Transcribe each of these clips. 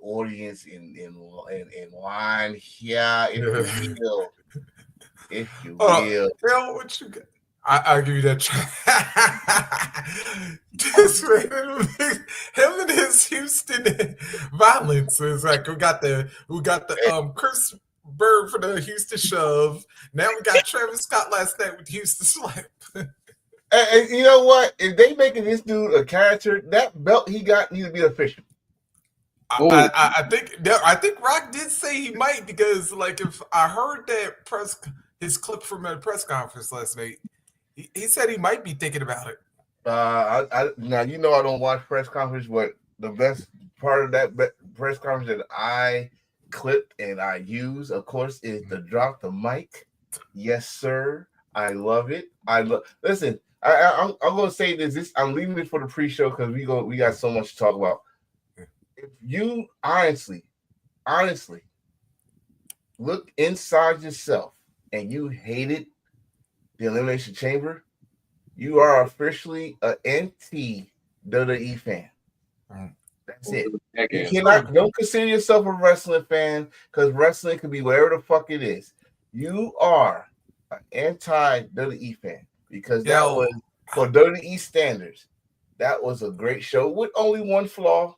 audience in line here, if you will. If you will. Hell, what you got? I'll give you that. This man, him and his Houston violence is like we got the Chris Bird for the Houston shove. Now we got Travis Scott last night with Houston slap. And you know what? If they making this dude a character, that belt he got needs to be official. I think Rock did say he might, because like if I heard that his clip from a press conference last night, he said he might be thinking about it. Now you know I don't watch press conference, but the best part of that press conference that I clipped and I use, of course, is the drop the mic. Yes, sir. I love it. Listen. I'm gonna say this. I'm leaving it for the pre-show because we got so much to talk about. If you honestly look inside yourself and you hated the Elimination Chamber, you are officially an anti-WWE fan. That's it. You don't consider yourself a wrestling fan, because wrestling can be whatever the fuck it is. You are an anti-WWE fan, because that was, for WWE standards, that was a great show with only one flaw.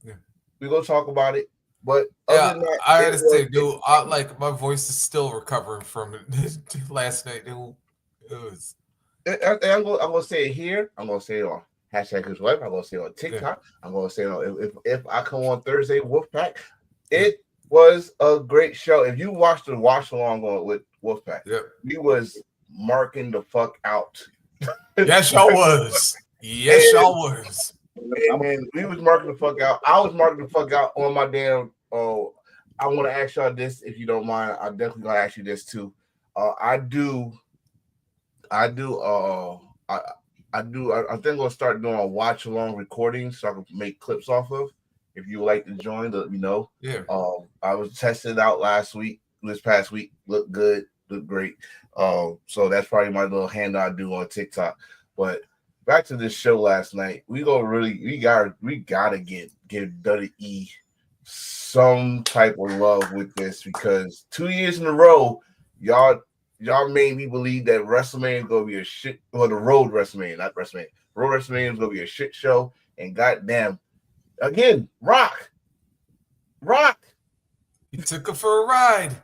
Yeah. We're gonna talk about it. But other than that, I gotta say, dude, like my voice is still recovering from it last night. It was. I'm gonna say it here. I'm gonna say it on #his wife. I'm gonna say it on TikTok. I'm gonna say it on, if I come on Thursday, Wolfpack. It was a great show. If you watched the watch along with Wolfpack, we was marking the fuck out. Yes, y'all was. Yes, y'all was. And we was marking the fuck out. I was marking the fuck out on my damn. I want to ask y'all this, if you don't mind. I'm definitely gonna ask you this too. I think I'm gonna start doing a watch along recording so I can make clips off of. If you would like to join, let me know. Yeah. I was testing it out this past week. Looked good, looked great. So that's probably my little handout I do on TikTok. But back to this show last night, we gotta give WWE some type of love with this, because 2 years in a row, y'all made me believe that WrestleMania is gonna be a shit, or the Road WrestleMania, not WrestleMania. Road WrestleMania is gonna be a shit show, and goddamn, again, Rock. You took her for a ride.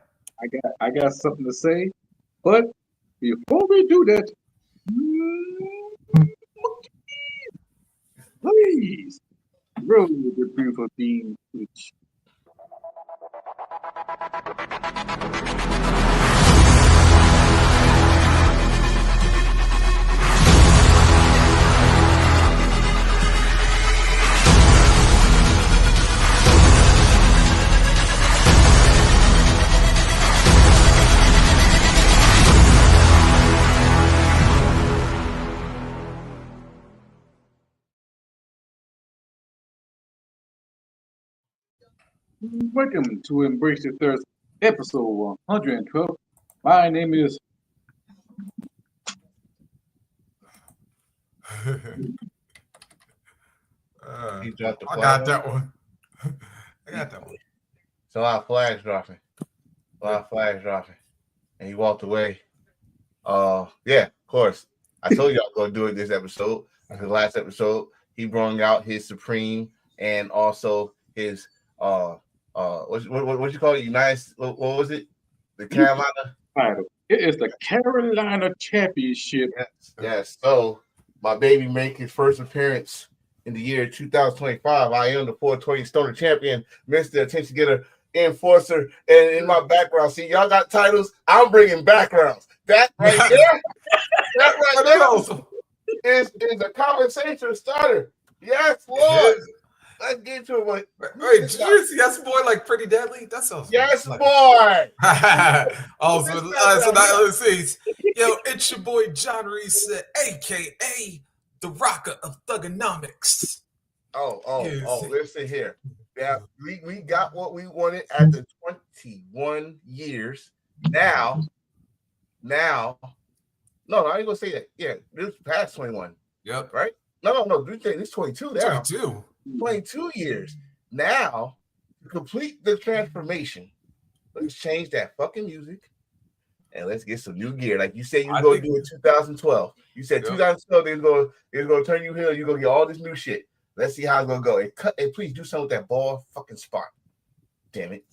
I got something to say, but before we do that, please roll the beautiful theme, which. Welcome to Embrace the Thirst, episode 112. My name is. He dropped the I got that one. It's a lot of flags dropping. And he walked away. Yeah, of course. I told you I was gonna do it this episode. The last episode, he brought out his Supreme and also his what you call it? What was it? The Carolina title. It is the Carolina Championship. Yes. So my baby make his first appearance in the year 2025. I am the 420 Stoner Champion, Mr. Attention Getter, Enforcer, and in my background, see, y'all got titles. I'm bringing backgrounds. That right there, is a conversation starter. Yes, Lord. Let's get to it. Wait, did you see Yes Boy like Pretty Deadly? That sounds Yes, like boy. So now let's see. Yo, it's your boy John Reese, aka the Rocker of Thugonomics. Listen here. Yeah, we got what we wanted after 21 years. Now, no, I ain't gonna say that. Yeah, this past 21. Yep. Right? No, this 22 now. 22. 22 years. Now, to complete the transformation, let's change that fucking music and let's get some new gear. Like you said, you go do it 2012. You said 2012 they're gonna turn you heel. You gonna get all this new shit. Let's see how it's gonna go. And please do something with that ball fucking spot. Damn it.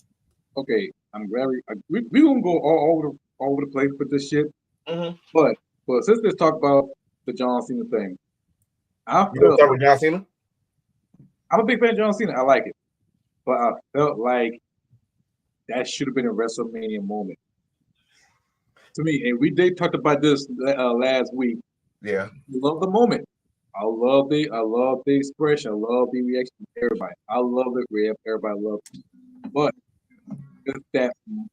Okay, I'm very. We gonna go all over the place with this shit. Mm-hmm. But since let's talk about the John Cena thing, You gonna start with John Cena? I'm a big fan of John Cena. I like it, but I felt like that should have been a WrestleMania moment to me. And we did talk about this last week. Yeah. I love the moment. I love the expression. I love the reaction of everybody. I love it. Everybody loves it. But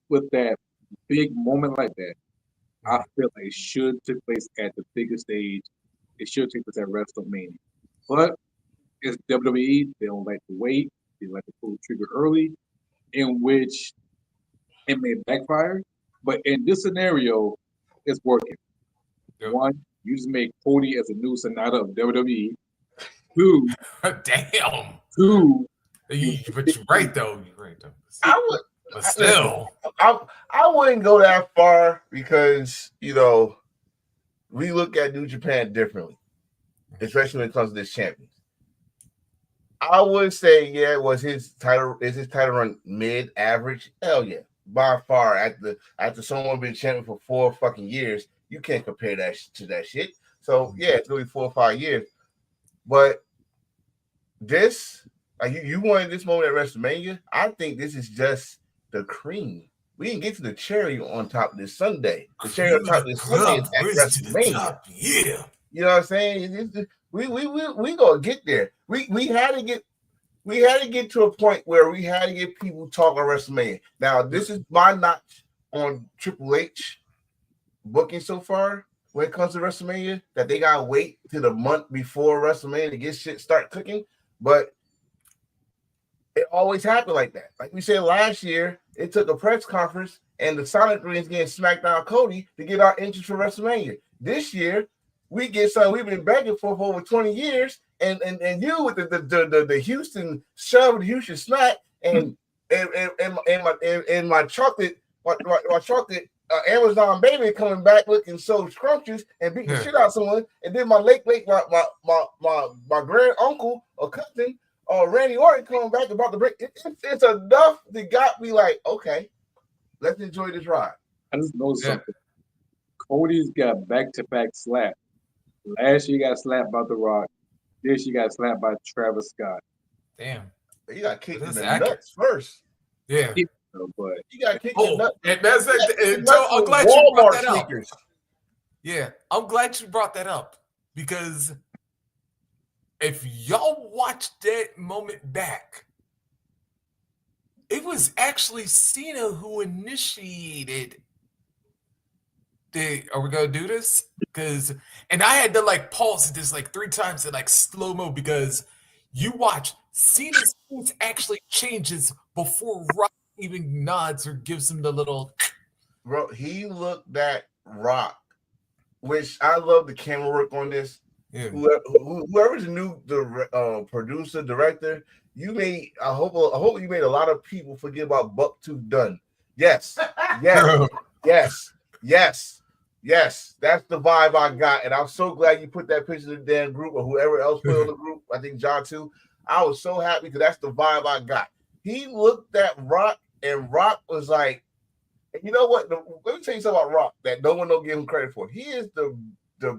with that big moment like that, I feel like it should take place at the biggest stage. It should take place at WrestleMania. But it's WWE. They don't like to wait. They like to pull the trigger early, in which it may backfire. But in this scenario, it's working. Yep. One, you just make Cody as a new Sonata of WWE. Two, damn. Two, but you're right though. You're right though. I would, but still, I wouldn't go that far because we look at New Japan differently, especially when it comes to this champion. I would say, yeah, is his title run mid-average? Hell yeah. By far, after someone been champion for 4 fucking years, you can't compare that to that shit. So yeah, it's gonna be 4 or 5 years. But this, you wanted this moment at WrestleMania. I think this is just the cream. We didn't get to the cherry on top of this Sunday. The cherry on top of this Sunday is at WrestleMania. Yeah. You know what I'm saying? We gonna get there. We had to get to a point where we had to get people talking WrestleMania. Now, this is my notch on Triple H booking so far when it comes to WrestleMania, that they gotta wait till the month before WrestleMania to get shit start cooking. But it always happened like that. Like we said last year, it took a press conference and the Sonic Greens getting smacked down Cody to get our interest for WrestleMania. This year, we get something we've been begging for over 20 years, and you with the Houston shove, the Houston smack, and my chocolate Amazon baby coming back looking so scrumptious and beating the shit out of someone, and then my my grand uncle or cousin or Randy Orton coming back about to break. It's enough that got me like, okay, let's enjoy this ride. I just know something. Cody's got back-to-back slaps. Last year, he got slapped by The Rock. This year, got slapped by Travis Scott. Damn. He got kicked in the nuts first. Yeah. But he got kicked in the nuts. And that's so I'm glad you brought that up. Yeah, I'm glad you brought that up because if y'all watched that moment back, it was actually Cena who initiated are we gonna do this? And I had to pause this 3 times in slow-mo because you watch Cena's face actually changes before Rock even nods or gives him the little. Bro, he looked at Rock, which I love the camera work on this. Yeah. Whoever's the new producer, director, I hope you made a lot of people forget about Bucktooth Dunn. Yes. Yes, that's the vibe I got, and I'm so glad you put that picture in the damn group or whoever else put on the group. I think John too. I was so happy because that's the vibe I got. He looked at Rock, and Rock was like, you know what? Let me tell you something about Rock that no one don't give him credit for. He is the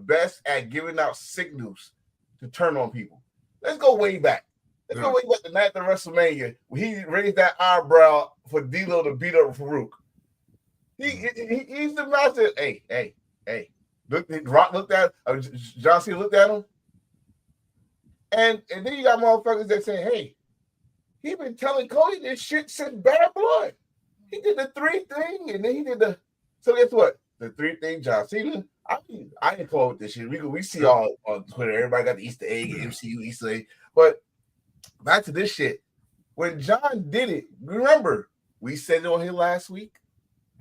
best at giving out signals to turn on people. Let's go way back. Let's go way back to night of WrestleMania when he raised that eyebrow for D'Lo to beat up Farouk. He's the master. Hey. Rock looked at John Cena looked at him. And then you got motherfuckers that say, hey, he been telling Cody this shit since Bad Blood. He did the 3 thing, and then he did the. So guess what? The 3 thing, John Cena. I ain't call with this shit. We see all on Twitter. Everybody got the Easter egg, MCU Easter egg. But back to this shit. When John did it, remember we said it on here last week.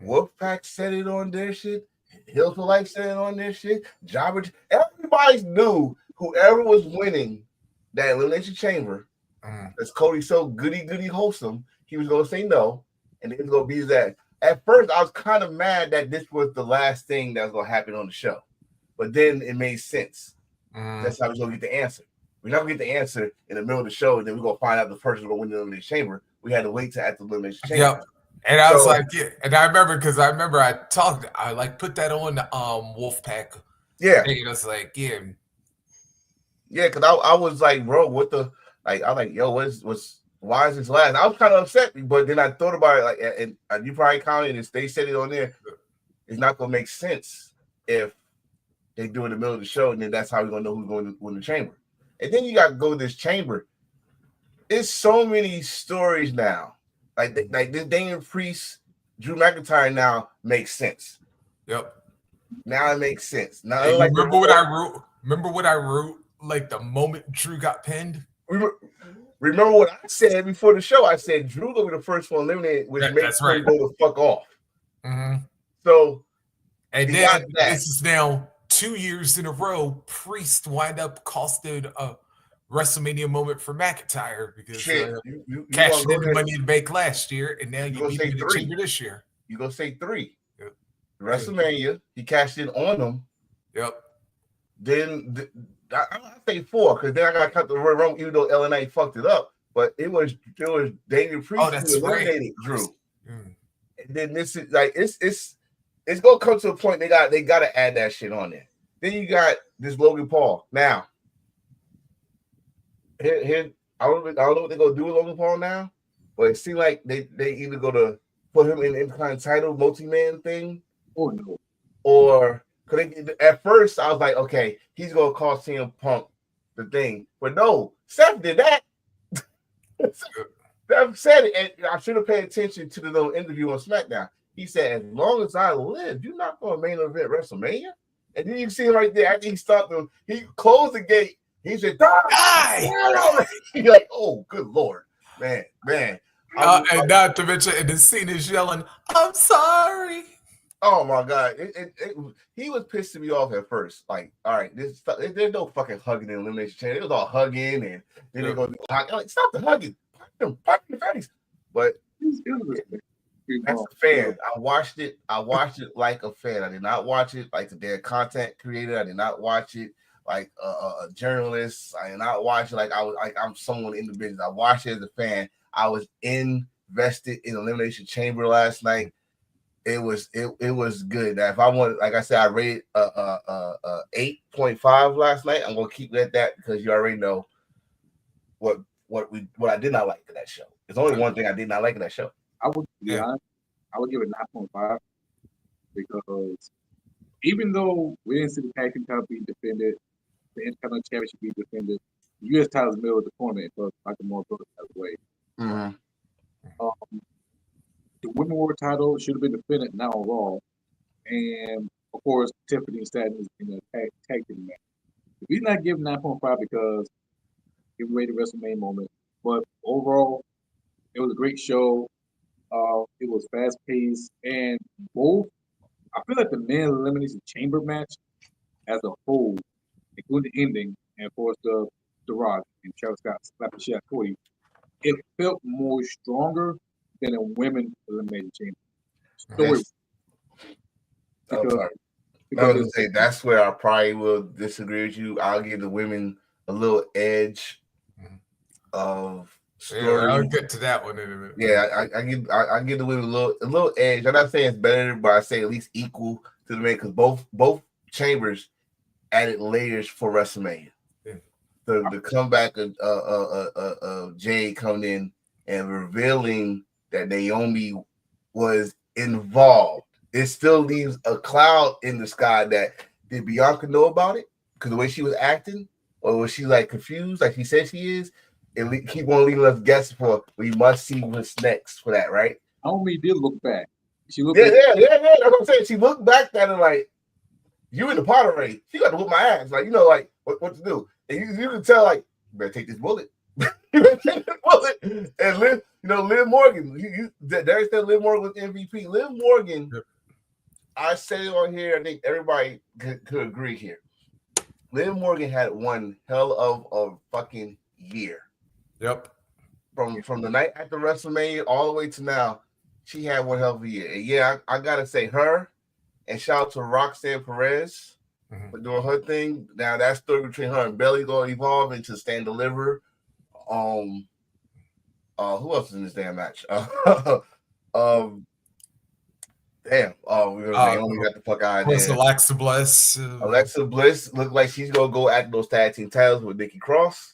Wolfpack said it on their shit. Hill for Life said it on their shit. Jobber, everybody knew whoever was winning that Elimination Chamber, as Cody so goody wholesome, he was gonna say no, and it was gonna be that. At first, I was kind of mad that this was the last thing that was gonna happen on the show, but then it made sense. That's how we're gonna get the answer. We're not gonna get the answer in the middle of the show, and then we're gonna find out the person who's gonna win the elimination chamber. We had to wait to at the elimination chamber. Yep. And I was like, yeah. And I remember I like put that on the Wolfpack. Yeah. And it was like, yeah. Yeah, because I was like, bro, what the like? I was like, yo, why is this last? I was kind of upset, but then I thought about it, like, and you probably commented, and they said it on there. It's not gonna make sense if they do it in the middle of the show, and then that's how we're gonna know who's going to win the chamber. And then you got to go to this chamber. It's so many stories now. Like this Damian Priest, Drew McIntyre now makes sense. Yep. Now it makes sense. Now, hey, like remember what I wrote? Remember what I wrote? Like the moment Drew got pinned. Remember what I said before the show? I said Drew will be the first one eliminated, which makes him go the fuck off. Mm-hmm. So, and then this is now 2 years in a row. Priest wind up costing a WrestleMania moment for McIntyre because you cashed in the Money in the Bank last year, and now you beat him in the chamber this year. You gonna say 3? Yep. WrestleMania, he cashed in on them. Yep. Then I say 4 because then I got to cut the wrong, even though LNA fucked it up. But it was Damian Priest who eliminated Drew. Mm. And then this is like it's gonna come to a point they got to add that shit on there. Then you got this Logan Paul. Now, here I don't know what they're gonna do with Logan Paul now, but it seems like they either gonna put him in the Intercontinental title multi-man thing, or no, or at first I was like, okay, he's gonna call CM Punk the thing, but no, Seth did that. Seth said it, and I should have paid attention to the little interview on SmackDown. He said, "As long as I live, you're not gonna main event WrestleMania." And then you see him right there after he stopped him. He closed the gate. He said, "Die!" He's like, "Oh, good lord, man." And not to mention, and the scene is yelling, "I'm sorry." Oh my god, he was pissing me off at first. Like, all right, there's no fucking hugging in Elimination Chamber. It was all hugging, and then they go, like, stop the hugging, punch the face. But as a fan, I watched it like a fan. I did not watch it like a damn content creator. I did not watch it like a journalist. I did not watch it like I'm someone in the business. I watched it as a fan. I was invested in Elimination Chamber last night. It was good. Now, if I want, like I said, I rated 8.5 last night. I'm gonna keep it at that because you already know what I did not like in that show. There's only one thing I did not like in that show. I would be honest, I would give it 9.5 because even though we didn't see the tag team title be defended, the Intercontinental Championship be defended, the U.S. title is the middle of the tournament, so it's like a more broken way. Mm-hmm. The Women's World title should have been defended now on Raw, and of course Tiffany and Stratton is in a tag team match. If he's not giving 9.5 because it rated WrestleMania moment, but overall it was a great show. It was fast paced, and both. I feel like the men elimination chamber match as a whole, including the ending, and of course the Rock and Travis Scott slapping shit out of Cody, it felt more stronger than a women elimination chamber story. Because I was gonna say that's where I probably will disagree with you. I'll give the women a little edge of story. Yeah, I'll get to that one in a minute. Yeah, I give the women a little edge. I'm not saying it's better, but I say at least equal to the men because both chambers added layers for WrestleMania. Yeah. The comeback of Jade coming in and revealing that Naomi was involved. It still leaves a cloud in the sky that did Bianca know about it? Because the way she was acting, or was she like confused, like she said she is? And keep on leaving us guessing for we must see what's next for that, right? Naomi did look back. She looked yeah. That's what I'm saying. She looked back at her like, you in the pot already. She got to whip my ass. Like, like what to do. And you can tell, like, you better take this bullet. You better take this bullet. And Liv Morgan. Derek said Liv Morgan was MVP. Liv Morgan, I say it on here, I think everybody could agree here. Liv Morgan had one hell of a fucking year. Yep. from the night after WrestleMania all the way to now, she had one hell of a year. And yeah, I gotta say her, and shout out to Roxanne Perez for doing her thing. Now that story between her and Belly gonna evolve into Stand Deliver. Who else is in this damn match? Damn. Oh, Naomi got the fuck out of there. Alexa Bliss. Alexa Bliss looked like she's gonna go at those tag team titles with Nikki Cross.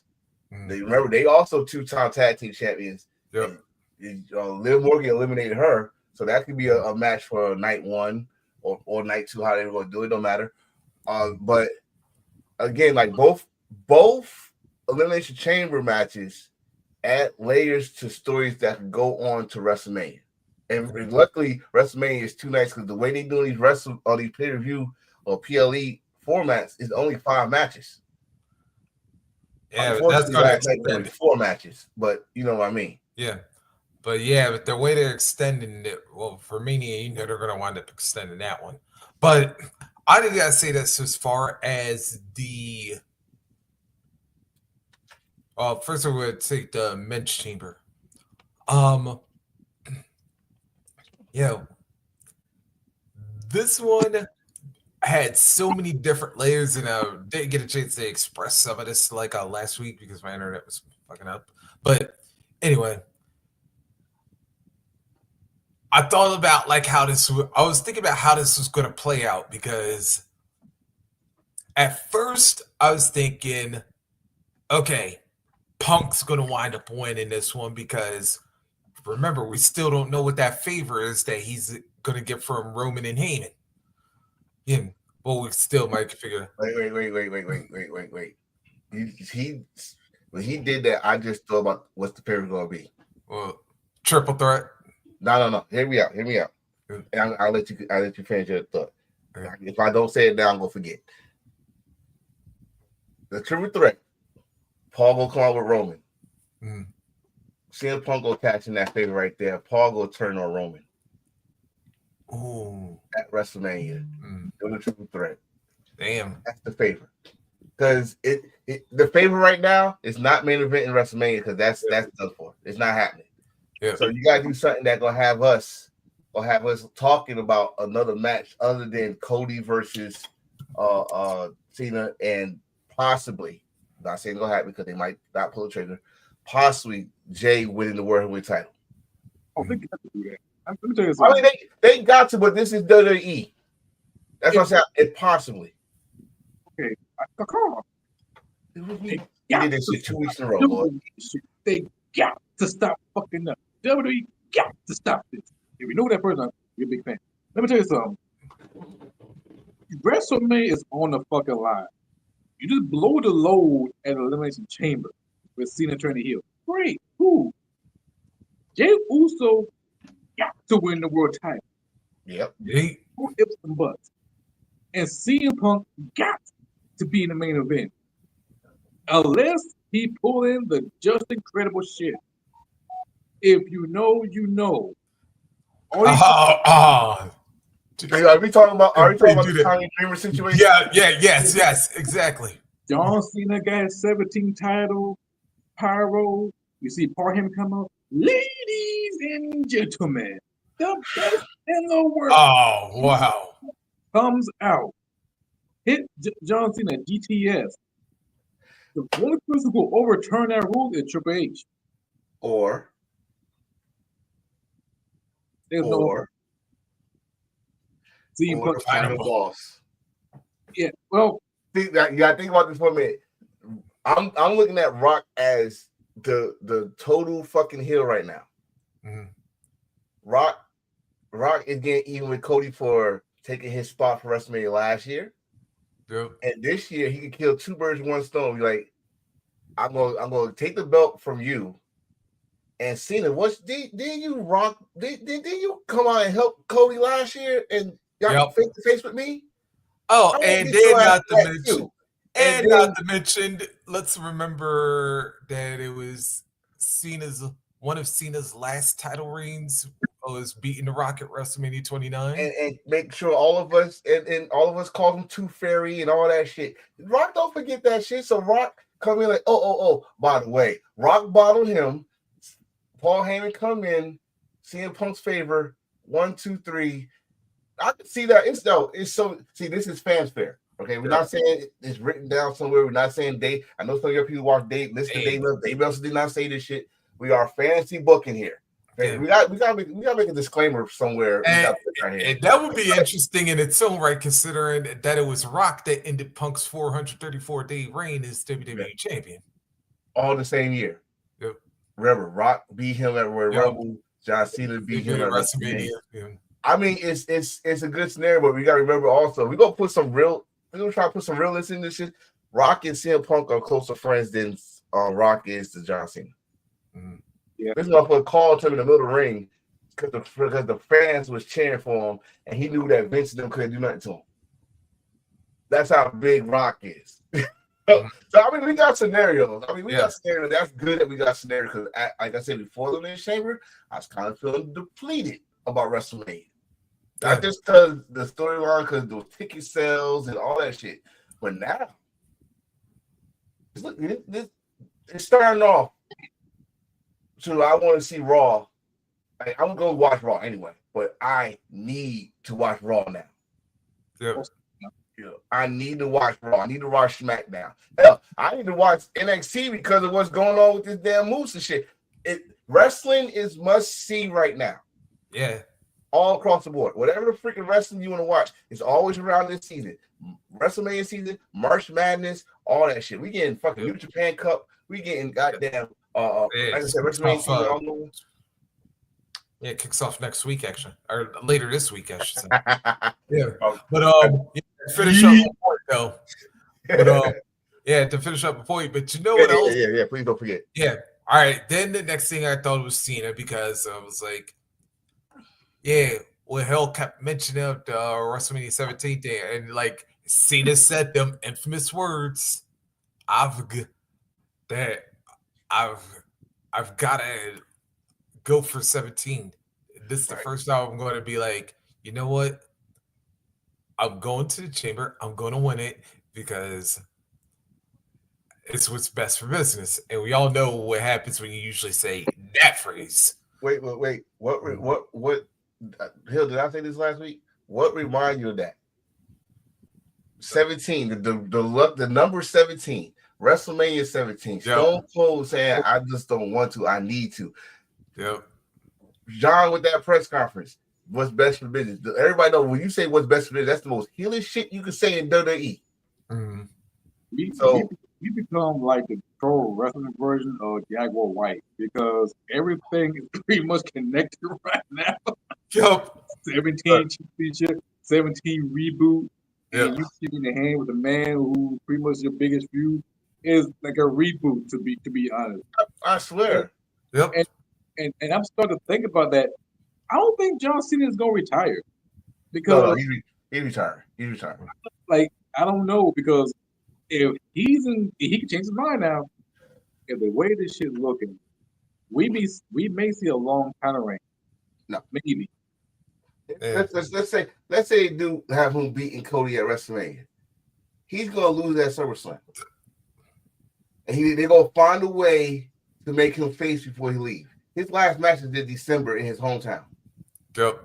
They remember they also 2-time tag team champions. Yep. Liv Morgan eliminated her, so that could be a match for night 1 or night 2, how they're gonna do it, don't matter. But again, like both Elimination Chamber matches add layers to stories that can go on to WrestleMania. And luckily, WrestleMania is 2 nights because the way they do these these pay-per-view or PLE formats is only 5 matches. Yeah, but that's going to extend 4 matches, but you know what I mean. Yeah, but the way they're extending it, well, for Mania, they're going to wind up extending that one. But I think I gotta say this as far as the. First of all, we'll take the men's chamber. This one had so many different layers, and I didn't get a chance to express some of this like last week because my internet was fucking up. But anyway, I thought about like how this. I was thinking about how this was going to play out because at first I was thinking, okay, Punk's going to wind up winning this one because remember we still don't know what that favor is that he's going to get from Roman and Heyman. Yeah, well, we still might figure. Wait. When he did that, I just thought about what's the favor going to be. Well, triple threat. No. Hear me out. And I'll let you finish your thought. If I don't say it now, I'm gonna forget. The triple threat. Paul will come out with Roman. CM Punk will catch in that favor right there. Paul will turn on Roman. Ooh. At WrestleMania. The triple threat. Damn. That's the favor. Because the favor right now is not main event in WrestleMania because that's done for. It's not happening. Yeah. So you gotta do something that gonna have us talking about another match other than Cody versus Cena and possibly, not saying it's gonna happen because they might not pull the trigger, possibly Jay winning the World Heavyweight title. Oh, they got to do that. Let me tell you something. I mean, they got to, but this is WWE. That's what I'm saying. It possibly. Okay, come on. They did this shit 2 weeks in a row, Lord. They got to stop fucking up. WWE got to stop this. If you know that person, you're a big fan. Let me tell you something. WrestleMania is on the fucking line. You just blow the load at Elimination Chamber with Cena turning heel. Great, cool. Jay Uso got to win the world title. Yep. Who ifs and buts. And CM Punk got to be in the main event. Unless he pull in the just incredible shit. If you know, you know. Are we talking about the Tommy Dreamer situation? Yes, exactly. John Cena got 17 titles. Pyro. You see Parham come out. Ladies and gentlemen, the best in the world. Oh, wow. Comes out. Hit John Cena GTS. The only person who will overturn that rule is Triple H. Or the final boss. Yeah, well, you gotta think about this for a minute. I'm looking at Rock as the total fucking heel right now. Rock is getting even with Cody for taking his spot for WrestleMania last year. Yep. And this year he could kill 2 birds with 1 stone. Be like, I'm gonna take the belt from you. And Cena, did you come out and help Cody last year and got face to face with me? Oh, and then not to mention, let's remember that it was one of Cena's last title reigns was beating The Rock at WrestleMania 29. And make sure all of us and all of us called him Tooth Fairy and all that shit. Rock don't forget that shit. So Rock come in like, oh, by the way, Rock bottled him, Paul Heyman come in, CM Punk's favor, 1, 2, 3. I can see that. It's so. See, this is fans fair. Okay, we're not saying it's written down somewhere. We're not saying Dave. I know some of your people watch Dave. Listen to Dave. Dave Meltzer did not say this shit. We are fantasy booking here. Okay, we got to make a disclaimer somewhere. And that would be interesting in its own right, considering that it was Rock that ended Punk's 434-day reign as WWE champion. All the same year. Yep. Remember, Rock beat him at Royal Rumble. John Cena beat him at WrestleMania. I mean, it's a good scenario, but we got to remember also we're gonna try to put some realism in this shit. Rock and CM Punk are closer friends than Rock is to John Cena. Mm-hmm. Yeah. This motherfucker called him in the middle of the ring because the fans was cheering for him, and he knew that Vince and them couldn't do nothing to him. That's how big Rock is. So I mean, we got scenarios. Got scenarios. That's good that we got scenarios because, like I said before, the Elimination Chamber, I was kind of feeling depleted about WrestleMania. Not just because the storyline, because the ticket sales and all that shit. But now, it's starting off. So I want to see Raw. I'm going to watch Raw anyway, but I need to watch Raw now. Yep. I need to watch Raw. I need to watch SmackDown. Hell, I need to watch NXT because of what's going on with this damn moves and shit. Wrestling is must see right now. Yeah. All across the board. Whatever the freaking wrestling you want to watch, it's always around this season. WrestleMania season, March Madness, all that shit. We getting fucking New Japan Cup. We getting goddamn like I said, WrestleMania season all over. Yeah, it kicks off next week, actually, or later this week, I should say. But finish up the point, though. But to finish up the point. But you know what else? Yeah. Please don't forget. Yeah. All right. Then the next thing I thought was Cena because I was like, Hell kept mentioning the WrestleMania 17 thing, and like Cena said them infamous words, I've got to go for 17. This is the first time I'm going to be like, you know what? I'm going to the chamber. I'm going to win it because it's what's best for business. And we all know what happens when you usually say that phrase. Wait. What? Hill, did I say this last week? What reminds you of that? 17, the number 17, WrestleMania 17. Stone Cold saying, I just don't want to, I need to. Yep. John with that press conference, what's best for business? Everybody know when you say what's best for business, that's the most healing shit you can say in WWE. Mm-hmm. We become like the pro wrestling version of Jaguar White because everything is pretty much connected right now. Yep. 17 championship, 17 reboot, and you keeping the hand with a man who pretty much your biggest feud is like a reboot to be honest. I swear. Yep. And I'm starting to think about that. I don't think John Cena is gonna retire because he retired. He's retired. Like I don't know because if he can change his mind now. If the way this shit's looking, we may see a long title reign. No, maybe. Let's say do have him beating Cody at WrestleMania. He's gonna lose that SummerSlam, and they're gonna find a way to make him face before he leaves. His last match is in December in his hometown. Yep.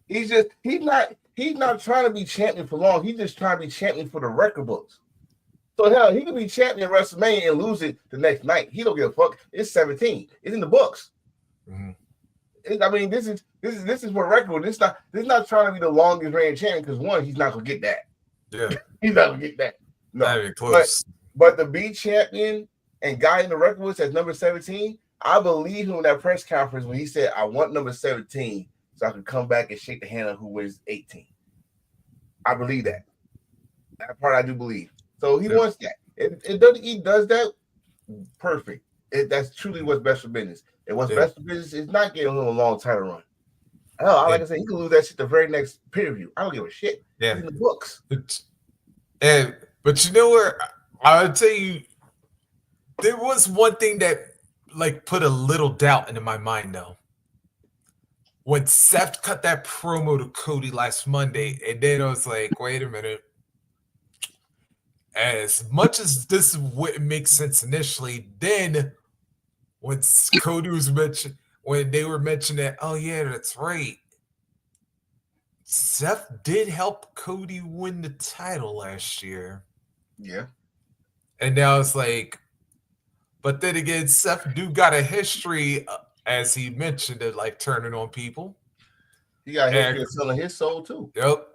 He's not trying to be champion for long. He's just trying to be champion for the record books. So hell, he could be champion at WrestleMania and lose it the next night. He don't give a fuck. It's 17. It's in the books. Mm-hmm. I mean, this is what record. This not trying to be the longest reigning champion because one, he's not gonna get that. Yeah, he's not gonna get that. No, not even close. But to be champion and guy in the record books as number 17, I believe him in that press conference when he said, "I want number 17 so I can come back and shake the hand of who wins 18." I believe that. That part I do believe. So he wants that. If WWE does that, perfect. That's truly what's best for business. And what's best for business is not getting him a long title run. Hell, like I said, he can lose that shit the very next pay-per-view. I don't give a shit. Yeah. It's in the books. But you know where I'll tell you, there was one thing that like put a little doubt into my mind though. When Seth cut that promo to Cody last Monday, and then I was like, wait a minute. As much as this wouldn't make sense initially, then when Cody was mentioned, when they were mentioning that, oh yeah, that's right. Seth did help Cody win the title last year. Yeah. And now it's like, but then again, Seth do got a history, as he mentioned, of like turning on people. He got a And history of selling his soul too. yep.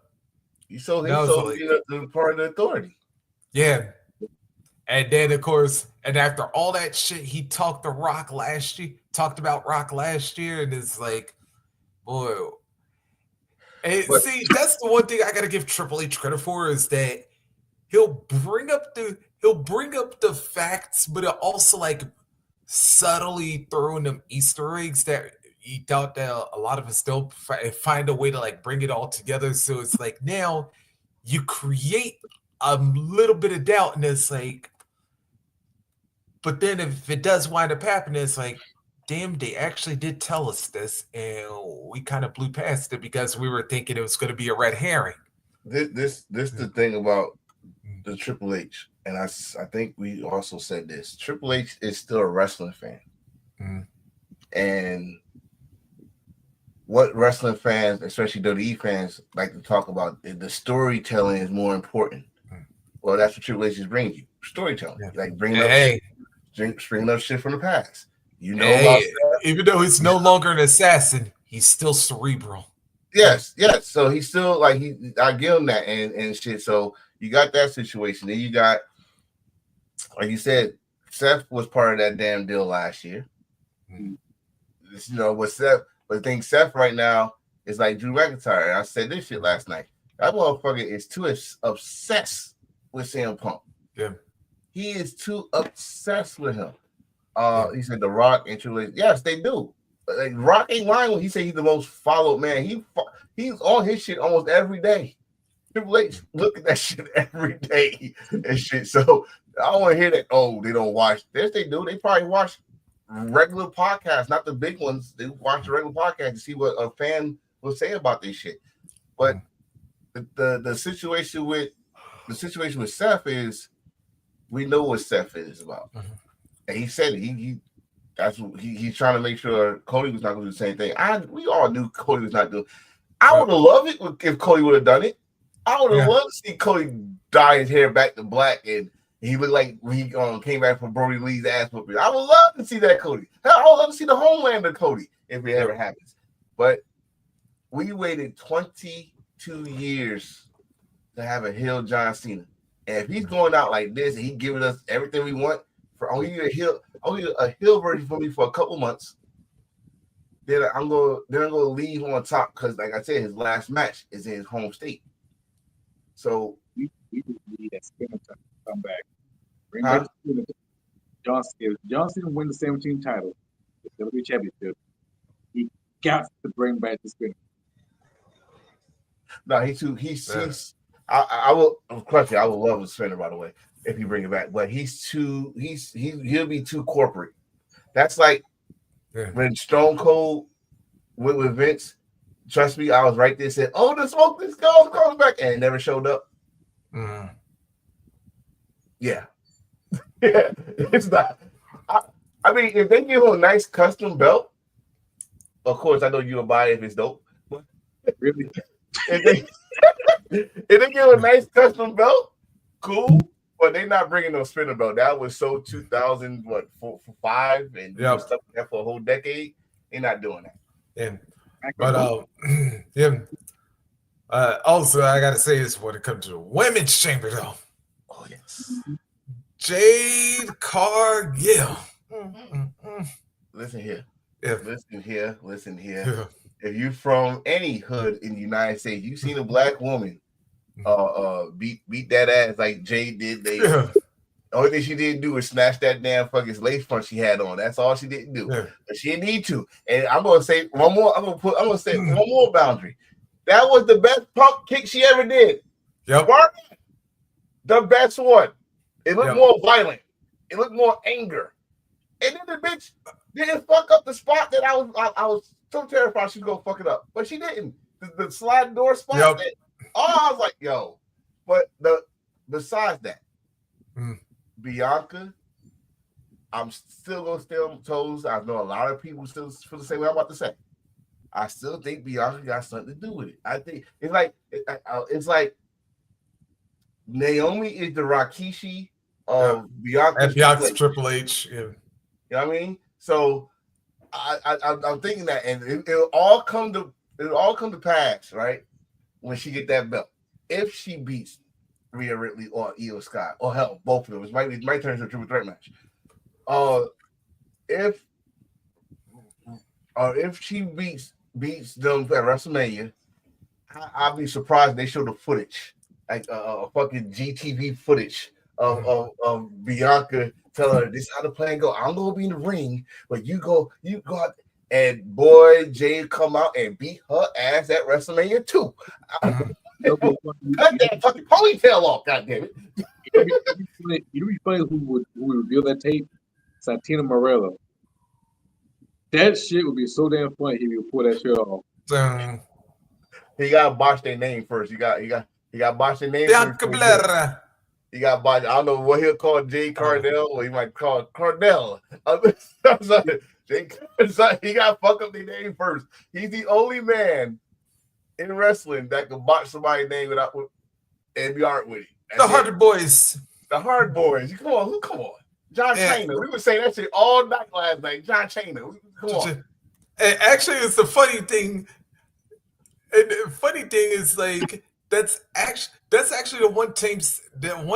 He sold his Now it's soul to like, be the part of the authority. yeah. And then of course, and after all that shit, he talked to Rock last year, talked about Rock last year, and it's like, boy. And But see, that's the one thing I gotta give Triple H credit for is that he'll bring up the facts, but it also like subtly throwing them Easter eggs that he thought that a lot of us don't find a way to like bring it all together. So it's like now you create a little bit of doubt, and it's like, but then if it does wind up happening, it's like, damn, they actually did tell us this, and we kind of blew past it because we were thinking it was going to be a red herring. this the thing about the Triple H, and I think we also said this. Triple H is still a wrestling fan, and what wrestling fans, especially WWE fans, like to talk about, the storytelling is more important. Well, that's what Triple H is bringing you, storytelling, like bringing up shit from the past. You know about Hey, even though he's no longer an assassin, he's still cerebral. yes. So he's still like I give him that and shit. So you got that situation. Then you got, like you said, Seth was part of that damn deal last year. With Seth, but the thing Seth right now is like Drew McIntyre. I said this shit last night. That motherfucker is too obsessed with CM Punk. Yeah. He is too obsessed with him. He said The Rock and Triple H. Yes, they do. Like Rock ain't lying when he said he's the most followed man. He's on his shit almost every day. Triple H look at that shit every day and shit. So I don't want to hear that. Oh, they don't watch. Yes, they do. They probably watch regular podcasts, not the big ones. They watch the regular podcast to see what a fan will say about this shit. But the situation with Seth is, we know what Seth is about, and he said it. He's trying to make sure Cody was not going to do the same thing. We all knew Cody was not doing. I would have loved it if Cody would have done it. I would have loved to see Cody dye his hair back to black and he looked like when he came back from Brody Lee's ass whooping. I would love to see that Cody. I would love to see the Homelander Cody if it ever happens. But we waited 22 years to have a heel John Cena. And if he's going out like this and he's giving us everything we want, for only a heel version for me for a couple months, then I'm gonna leave on top because, like I said, his last match is in his home state. So we just need that spinner to come back. Bring back the spinner. If John Cena win the 17 title, the WWE Championship, he got to bring back the spinner. No, he's I will question. I would love a spinner, by the way, if you bring it back. But he'll be too corporate. That's like when Stone Cold went with Vince. Trust me, I was right there. Said, "Oh, the smoke, this goes back," and it never showed up. Yeah, it's not. I mean, if they give him a nice custom belt, of course, I know you'll buy it if it's dope. But really, if they give him a nice custom belt, cool. But they're not bringing no spinner belt. That was so 2005, and was stuck there for a whole decade. They're not doing that. Yeah. But also I gotta say this when it comes to the women's chamber though. Oh yes. Jade Cargill. Listen here. Listen here. If you from any hood in the United States, you seen a black woman beat that ass like Jade did. The only thing she didn't do is snatch that damn fucking lace front she had on. That's all she didn't do. But she didn't need to. And I'm gonna say one more. I'm gonna say one more boundary. That was the best pump kick she ever did. Yep. The best one. It looked more violent. It looked more anger. And then the bitch didn't fuck up the spot that I was so terrified she was gonna fuck it up. But she didn't. The sliding door spot. I was like, yo. But besides that, Bianca I'm still gonna stay on toes. I know a lot of people still feel the same way I'm about to say. I still think Bianca got something to do with it. I think it's like Naomi is the Rikishi of Bianca's And Triple Bianca's H. Triple H. Yeah. You know what I mean? So I'm thinking that, and it'll all come to pass, right? When she get that belt, if she beats Rhea Ripley or Io Sky, or hell, both of them, it might turn into a triple threat match. Uh, if if she beats them at WrestleMania, I'll be surprised if they show the footage, like fucking GTV footage of Bianca telling her this is how the plan go. I'm gonna be in the ring, but you go out, and boy, Jay come out and beat her ass at WrestleMania too. Cut that fucking ponytail off, goddamn it! You know, funny who would reveal that tape? Santina Morello. That shit would be so damn funny if you pull that shit off. He got to botch their name first. He got botch their name Bianca first. Belair. He got botch. I don't know what he'll call Jay Cardell, or he might call Cardell. He got to fuck up their name first. He's the only man in wrestling that can botch somebody's name and be art with it. The Hard Boys. The Hard Boys. Come on. John Cena. We were saying that shit all night last night. John Cena. Come on. And actually, it's the funny thing. And the funny thing is, like, that's actually the one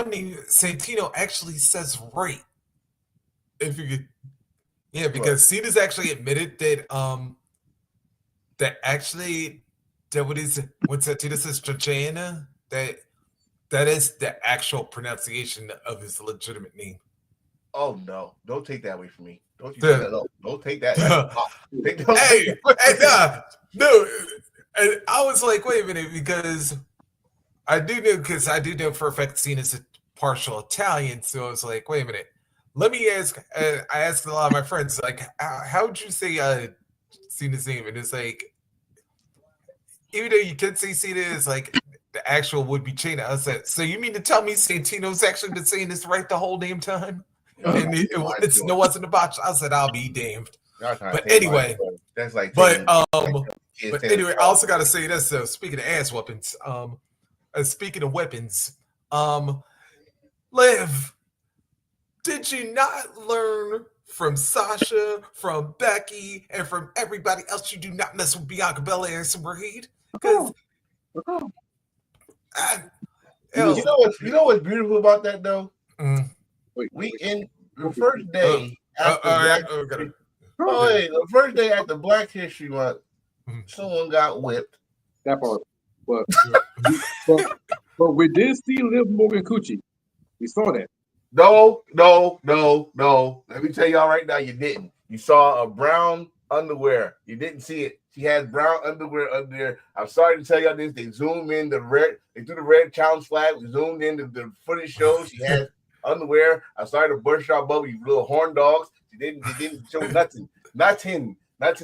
name Santino actually says right. If you could, yeah, because Cena's actually admitted that when Santino says Chachana, that is the actual pronunciation of his legitimate name. Oh no! Don't take that away from me. Don't you take that up. Don't take that. No. And I was like, wait a minute, because I do know for a fact Cena's a partial Italian, so I was like, wait a minute. Let me ask. I asked a lot of my friends, like, how would you say Cena's name? And it's like, even though you can say Cena is like the actual would be Chena, I said, so you mean to tell me Santino's actually been saying this right the whole damn time? And it wasn't a botch. I said, I'll be damned. But anyway, that's like, but anyway, I also got to say this. So speaking of ass weapons, speaking of weapons, Liv, did you not learn from Sasha, from Becky, and from everybody else? You do not mess with Bianca Belair and Super Heat? Because you know what's beautiful about that though? We in the first day after the first day after Black History Month, someone got whipped. That part, but we did see Liv Morgan Coochie. We saw that. No. Let me tell y'all right now, you didn't. You saw a brown underwear. You didn't see it. She has brown underwear under there. I'm sorry to tell y'all this. They zoomed in the red. They threw the red challenge flag. We zoomed in the footage shows. She has underwear. I'm sorry to burst y'all bubble, you little horn dogs. They didn't show nothing. Nothing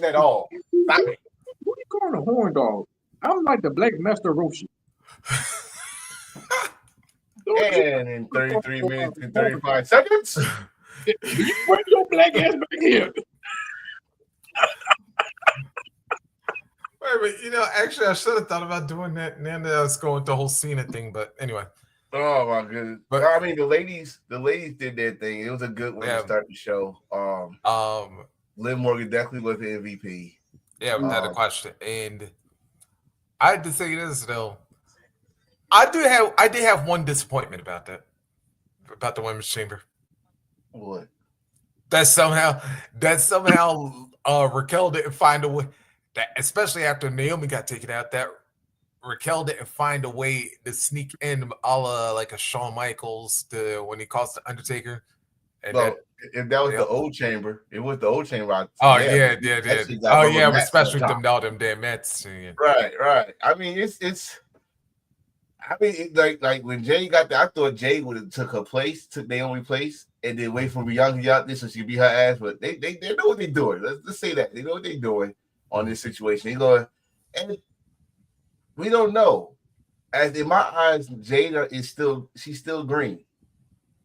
at all. Stop it. Who you calling a horn dog? I'm like the Black Master Roshi. And in 33 minutes and 35 seconds, you bring your black ass back here. Wait, actually, I should have thought about doing that. Now that I was going with the whole Cena thing, but anyway. Oh my goodness! But I mean, the ladies did their thing. It was a good way to start the show. Liv Morgan definitely was the MVP. Yeah, without a question. And I had to say this though. I did have one disappointment about the women's chamber. What? That somehow Raquel didn't find a way. That especially after Naomi got taken out, that Raquel didn't find a way to sneak in a la like a Shawn Michaels when he calls the Undertaker. And if that was the old chamber, it was the old chamber. Yeah. Oh yeah, especially them damn Mets. Right. I mean, it's. I mean, like when Jay got there, I thought Jay would have took Naomi's place, and then wait for Bianca to get out there so she could beat her ass. But they know what they're doing. Let's say that they know what they're doing on this situation. They going, and we don't know. As in my eyes, Jada she's still green.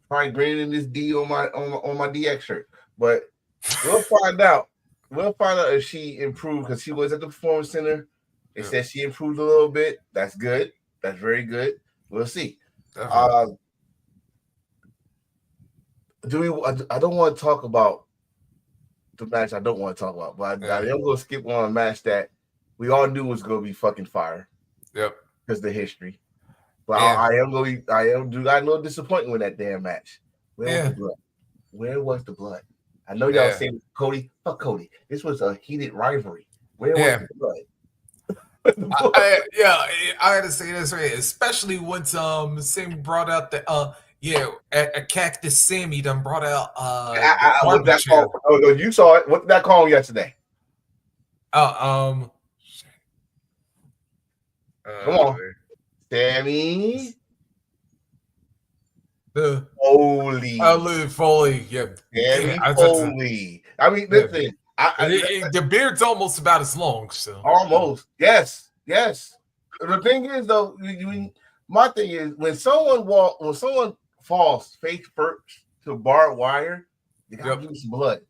Probably greener than this D on my DX shirt. But we'll find out. We'll find out if she improved because she was at the performance center. They said she improved a little bit. That's good. That's very good. We'll see. Definitely. Do we? I don't want to talk about the match. I don't want to talk about, but I am going to skip on a match that we all knew was going to be fucking fire. Yep. Because the history. But I am got a little disappointed with that damn match. Where was the blood? Where was the blood? I know y'all saying Cody. Fuck Cody. This was a heated rivalry. Where was the blood? I gotta say this right, especially once Sammy brought out the a Cactus Sammy done brought out what that call? Oh, you saw it. What did that call yesterday? Come on, Sammy. Foley. Foley, yeah. Sammy Foley. I mean, listen. The beard's almost about as long, so almost. Yes. The thing is, though, my thing is when someone falls face first to barbed wire, you gotta lose some blood.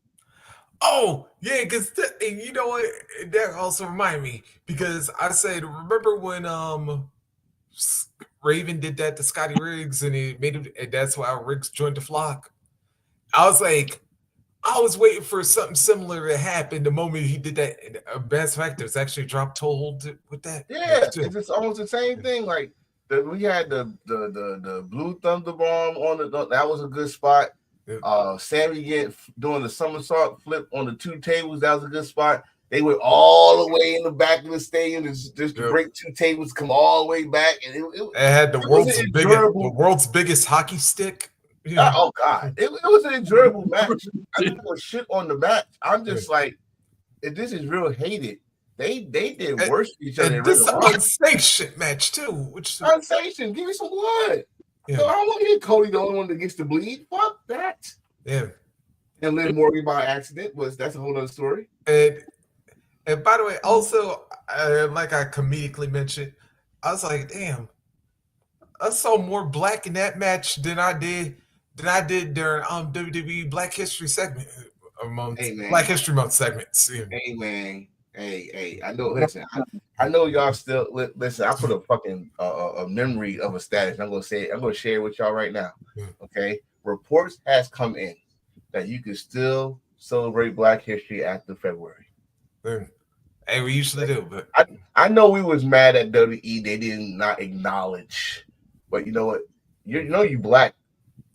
Oh, yeah, because you know what? That also reminded me because I said, remember when Raven did that to Scotty Riggs and it made him, and that's why Riggs joined the flock. I was like, I was waiting for something similar to happen the moment he did that. Best Factors actually dropped told with that. Yeah, it's almost the same thing. Like we had the Blue Thunder Bomb on that was a good spot. Sammy doing the somersault flip on the two tables, that was a good spot. They went all the way in the back of the stadium just to break two tables, come all the way back, and it had the world's biggest hockey stick. Yeah. Oh God, it was an enjoyable match. I didn't go shit on the match. I'm just like, if this is real hated. They did worse to each other. And this is an unsanctioned match too. Which unsanctioned? Give me some blood. Yeah. So I don't want to get Cody the only one that gets to bleed. Fuck that. Yeah. And Liv Morgan by accident that's a whole other story. And by the way, also like I comedically mentioned, I was like, damn, I saw more black in that match than I did during WWE Black History segment Black History Month segments. Yeah. Hey man, hey, I know. Listen, I know y'all still listen. I put a fucking a memory of a status. I'm gonna say it. I'm gonna share it with y'all right now. Okay, reports has come in that you can still celebrate Black History after February. Hey, we usually do, but I know we was mad at WWE. They did not acknowledge, but you know what? You black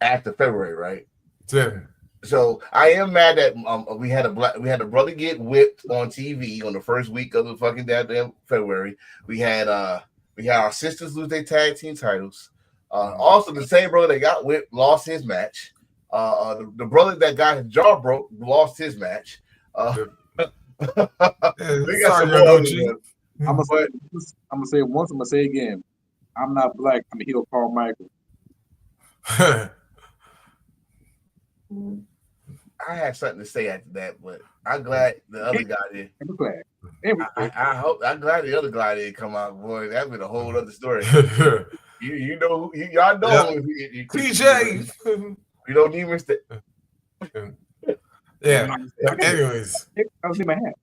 after February, right? Yeah. So I am mad that we had a brother get whipped on TV on the first week of the fucking goddamn February. We had our sisters lose their tag team titles. Also, the same brother that got whipped lost his match. The brother that got his jaw broke lost his match. We got some more. I'm gonna say it once. I'm gonna say it again. I'm not black. I'm a heel, Carl Michael. I had something to say after that, but I'm glad the other guy did. I'm glad. I'm glad the other guy didn't come out, boy. That'd been a whole other story. Y'all know TJ. You don't need Mr. Yeah. Anyways, I was in my hat.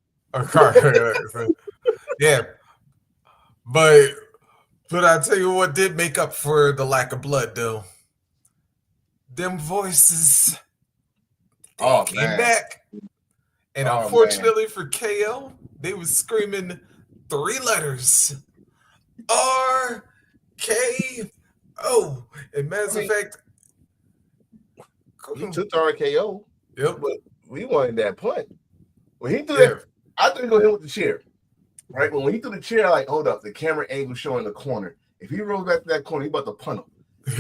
Yeah, but I tell you what did make up for the lack of blood, though. Them voices. Came back, and unfortunately for KO, they was screaming 3 letters: RKO. And matter of fact, he took the RKO. Yep. But we wanted that punt. When he threw that, I thought he was gonna hit with the chair. Right? But when he threw the chair, like, hold up, the camera angle showing the corner. If he rolls back to that corner, he about to punt him. These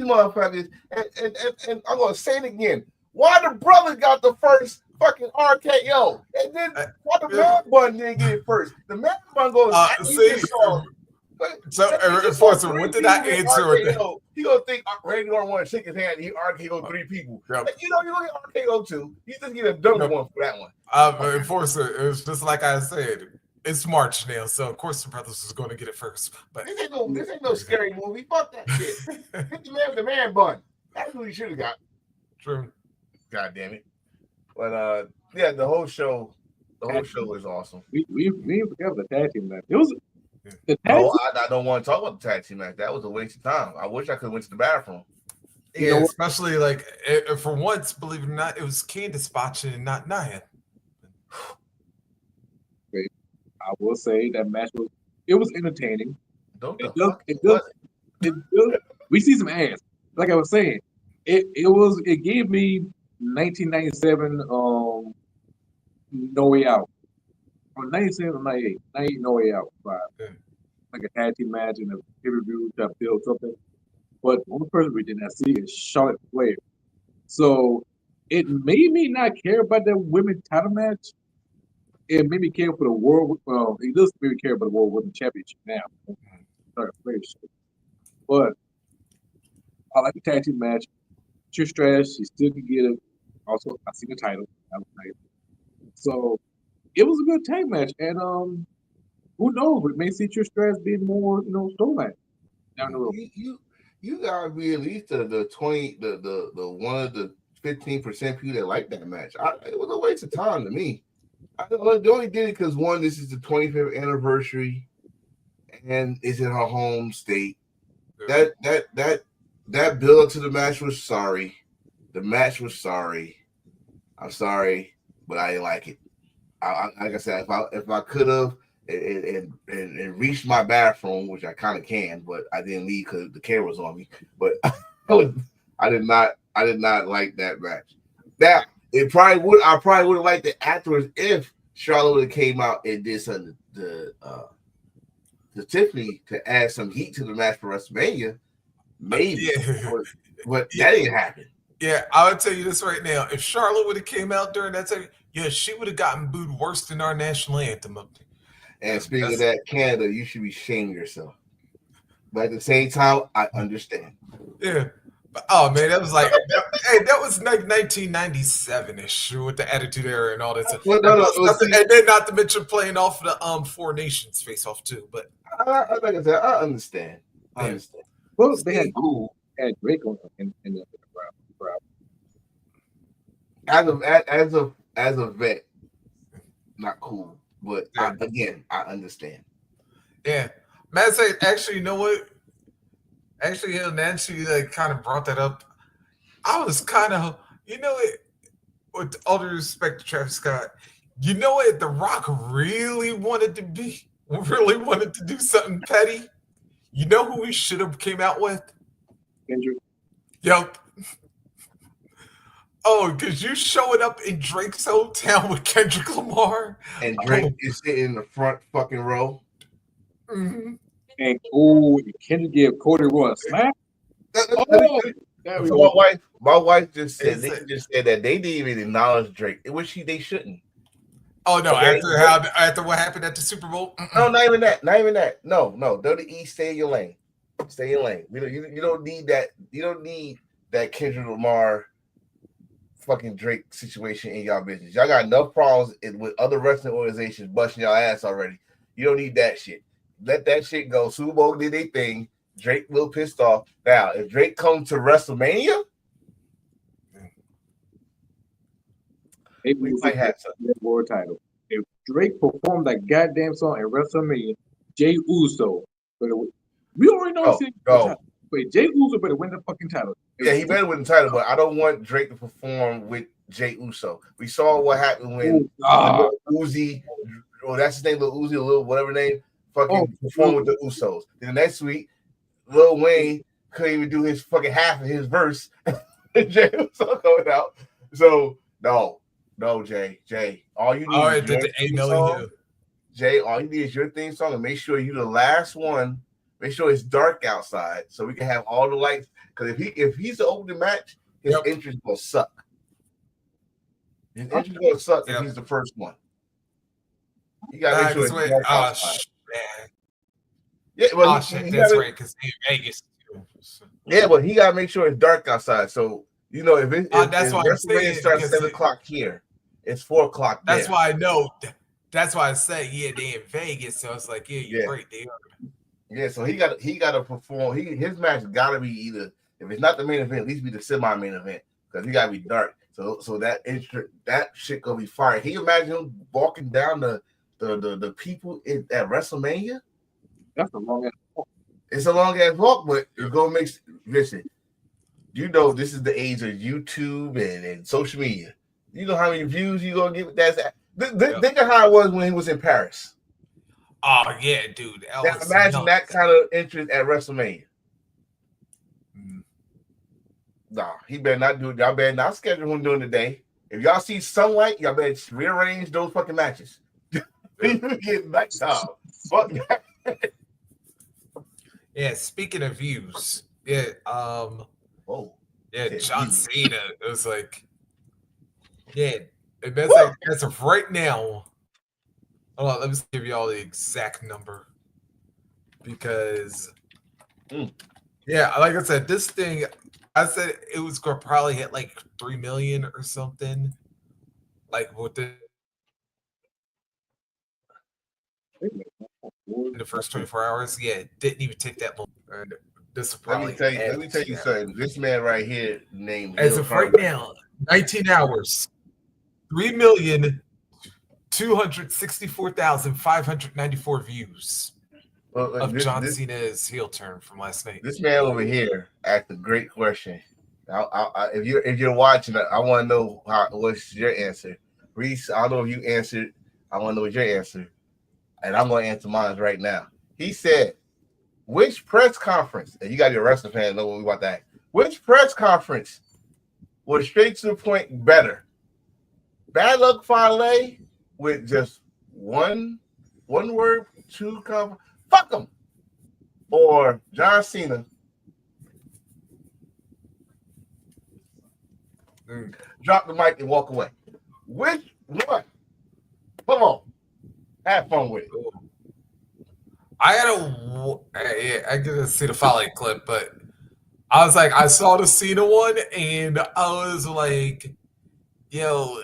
motherfuckers, and I'm gonna say it again. Why the brother got the first fucking RKO? And then why the man bun didn't get it first? The man bun goes, so, Enforcer, what did I answer with that? He gonna think Randy Orton want to shake his hand and he RKO 3 people. Like, you don't get RKO 2. You just get a double one for that one. Enforcer, it was just like I said. It's March now, so of course the brothers is going to get it first. But this ain't no scary movie. Fuck that shit. Hit the man with the man bun. That's what he should have got. True. God damn it. But yeah, the whole show was awesome. We didn't forget the tag team match. It was the tag No, team. I don't want to talk about the tag team match. That was a waste of time. I wish I could have went to the bathroom. You know Yeah, what? especially like for once, believe it or not, it was Candace botching and not Nia. I will say that match was entertaining. Don't It the does fuck it was does it does we see some ass. Like I was saying, it gave me 1997 No Way Out. Or 97 or 98. 98 No Way Out vibe. Yeah. Like a tag team match and a pay-per-view to build something. But the only person we did not see is Charlotte Flair. So it made me not care about the women's title match. It made me care for the world. Well, it does make me care about the World Women's Championship now. Charlotte Flair shit. But I like the tag team match. Trish Stratus, she still can get it. Also, I see the title. That was nice. So it was a good tag match, and who knows? We may see Trish Stratus being more, storyline down the road. you gotta be at least the 20 the one of the 15% people that like that match. It was a waste of time to me. They only did it because one, this is the 25th anniversary, and it's in her home state. That build up to the match was sorry. The match was sorry. I'm sorry, but I didn't like it. Like I said, if I could have and reached my bathroom, which I kind of can, but I didn't leave because the camera was on me. But I did not like that match. Now I probably would have liked it afterwards if Charlotte would have came out and did something to Tiffany to add some heat to the match for WrestleMania. Maybe, Yeah. but that didn't happen. Yeah, I would tell you this right now. If Charlotte would have came out during that time, yeah, she would have gotten booed worse than our national anthem up there. And speaking of that, Canada, you should be ashamed of yourself. But at the same time, I understand. Yeah. Oh man, that was like, that was like 1997ish with the Attitude Era and all that stuff. Well, And, no, and then not to mention playing off the Four Nations face off too. But like I said, I understand. I yeah. understand. Well, they had Drake on in the crowd. As a vet, not cool. But Yeah. I understand. Yeah. Matt said, actually, you know what? Actually, Nancy kind of brought that up. I was kind of, with all due respect to Travis Scott, you know what? The Rock really wanted to do something petty. You know who he should have came out with? Kendrick. Yep. Oh, because you showing up in Drake's hometown with Kendrick Lamar. And Drake is sitting in the front fucking row. Mm-hmm. And Kendrick gave Cody Roy a smack. So my wife just said that they didn't even acknowledge Drake, which they shouldn't. Oh no! After what happened at the Super Bowl? No, not even that. Not even that. No. WWE, stay in your lane. Stay in your lane. You don't need that. You don't need that Kendrick Lamar fucking Drake situation in y'all business. Y'all got enough problems with other wrestling organizations busting y'all ass already. You don't need that shit. Let that shit go. Super Bowl did their thing. Drake a little pissed off. Now, if Drake comes to WrestleMania, we might have something. World title. If Drake performed that goddamn song at WrestleMania, Jay Uso, we already know he's title. But Jay Uso better win the fucking title. Yeah, he better win the title, but I don't want Drake to perform with Jay Uso. We saw what happened when Uzi, that's his name, Lil Uzi, Lil whatever name, performed with the Usos. Then the next week, Lil Wayne couldn't even do his fucking half of his verse. Jay Uso coming out. So no, Jay, all you need is your theme song. Jay, all you need is your theme song, and make sure you're the last one. Make sure it's dark outside so we can have all the lights. Because if he's the opening match, his entrance will suck. His entrance will suck if he's the first one. You gotta make sure it's dark outside. Yeah, well, that's right. Because Vegas. Yeah, but he gotta make sure it's dark outside. So if that's why WrestleMania starts 7:00 here, it's 4:00. That's why I know. That's why I say they in Vegas. So it's like you're right. They are. Yeah, so he got to perform. His match got to be either, if it's not the main event, at least be the semi-main event because he got to be dark. So that shit gonna be fire. Can you imagine him walking down the people at WrestleMania? That's a long ass. It's a long ass walk, but it's gonna make. Listen, you know this is the age of YouTube and social media. You know how many views you gonna get? Think of how it was when he was in Paris. Oh yeah, dude. Now imagine that kind of interest at WrestleMania. Nah, he better not do it. Y'all better not schedule him during the day. If y'all see sunlight, y'all better rearrange those fucking matches. You get nighttime. Fuck that. Yeah, speaking of views, yeah, Whoa. yeah, Said John views. Cena. It was like, yeah, that's like as of right now. Hold on, let me give you all the exact number because, yeah, like I said, this thing, I said it was gonna probably hit like 3 million or something, like within the first 24 hours. Yeah, it didn't even take that long. And this will probably Let me tell you something. This man right here named as Hill of right Carter. now, 19 hours, 3,264,594 views of John Cena's heel turn from last night. This man over here asked a great question. If you're watching, I want to know what's your answer, Reese. I don't know if you answered. I want to know what your answer, and I'm going to answer mine right now. He said, "Which press conference?" And you got your wrestling fan know what we want that. Which press conference was straight to the point better? Bad Luck Fale with just one word, two conference. Fuck them. Or John Cena. Drop the mic and walk away. Which one? Come on. Have fun with it. I didn't see the Folly clip, but I was like, I saw the Cena one, and I was like, yo,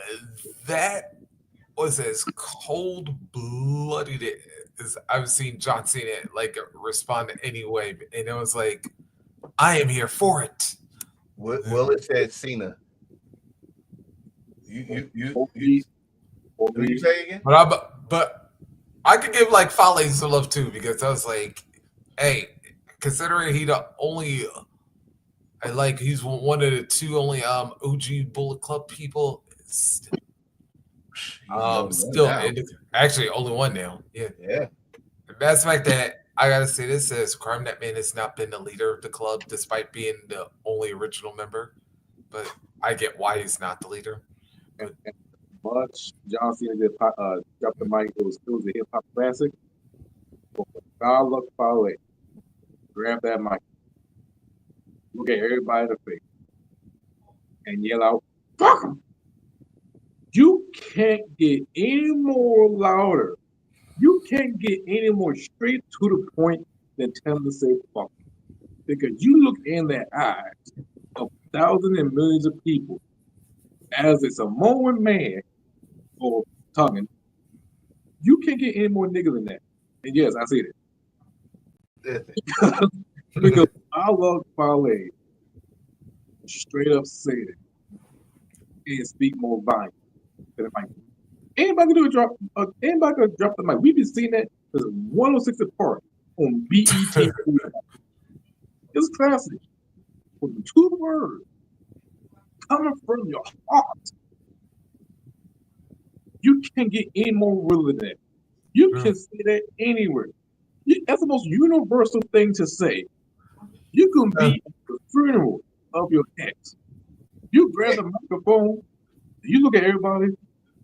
that was as cold blooded as I've seen John Cena like respond anyway, and it was like, I am here for it. Well, it said Cena. What you say again? But I could give like Foley some love too because I was like, hey, considering he the only, I like he's one of the two only OG Bullet Club people. Still, actually only one now. Yeah. That's the fact that I gotta say this is Crime That Man has not been the leader of the club despite being the only original member, but I get why he's not the leader. But much John Cena did drop the mic. It was a hip hop classic. God look far away. Grab that mic. Look at everybody in the face. And yell out, fuck him. You can't get any more louder. You can't get any more straight to the point than tell them to say fuck him. Because you look in the eyes of thousands and millions of people as a Samoan man or tonguing, you can't get any more niggas than that. And yes, I see that. Because I love Fale straight up say that and speak more volume than the mic. Anybody can do a drop. Anybody can drop the mic. We've been seeing that as 106 apart on BET. It's classic. From 2 words coming from your heart, you can't get any more real than that. You can say that anywhere. That's the most universal thing to say. You can be at the funeral of your ex. You grab the microphone, you look at everybody,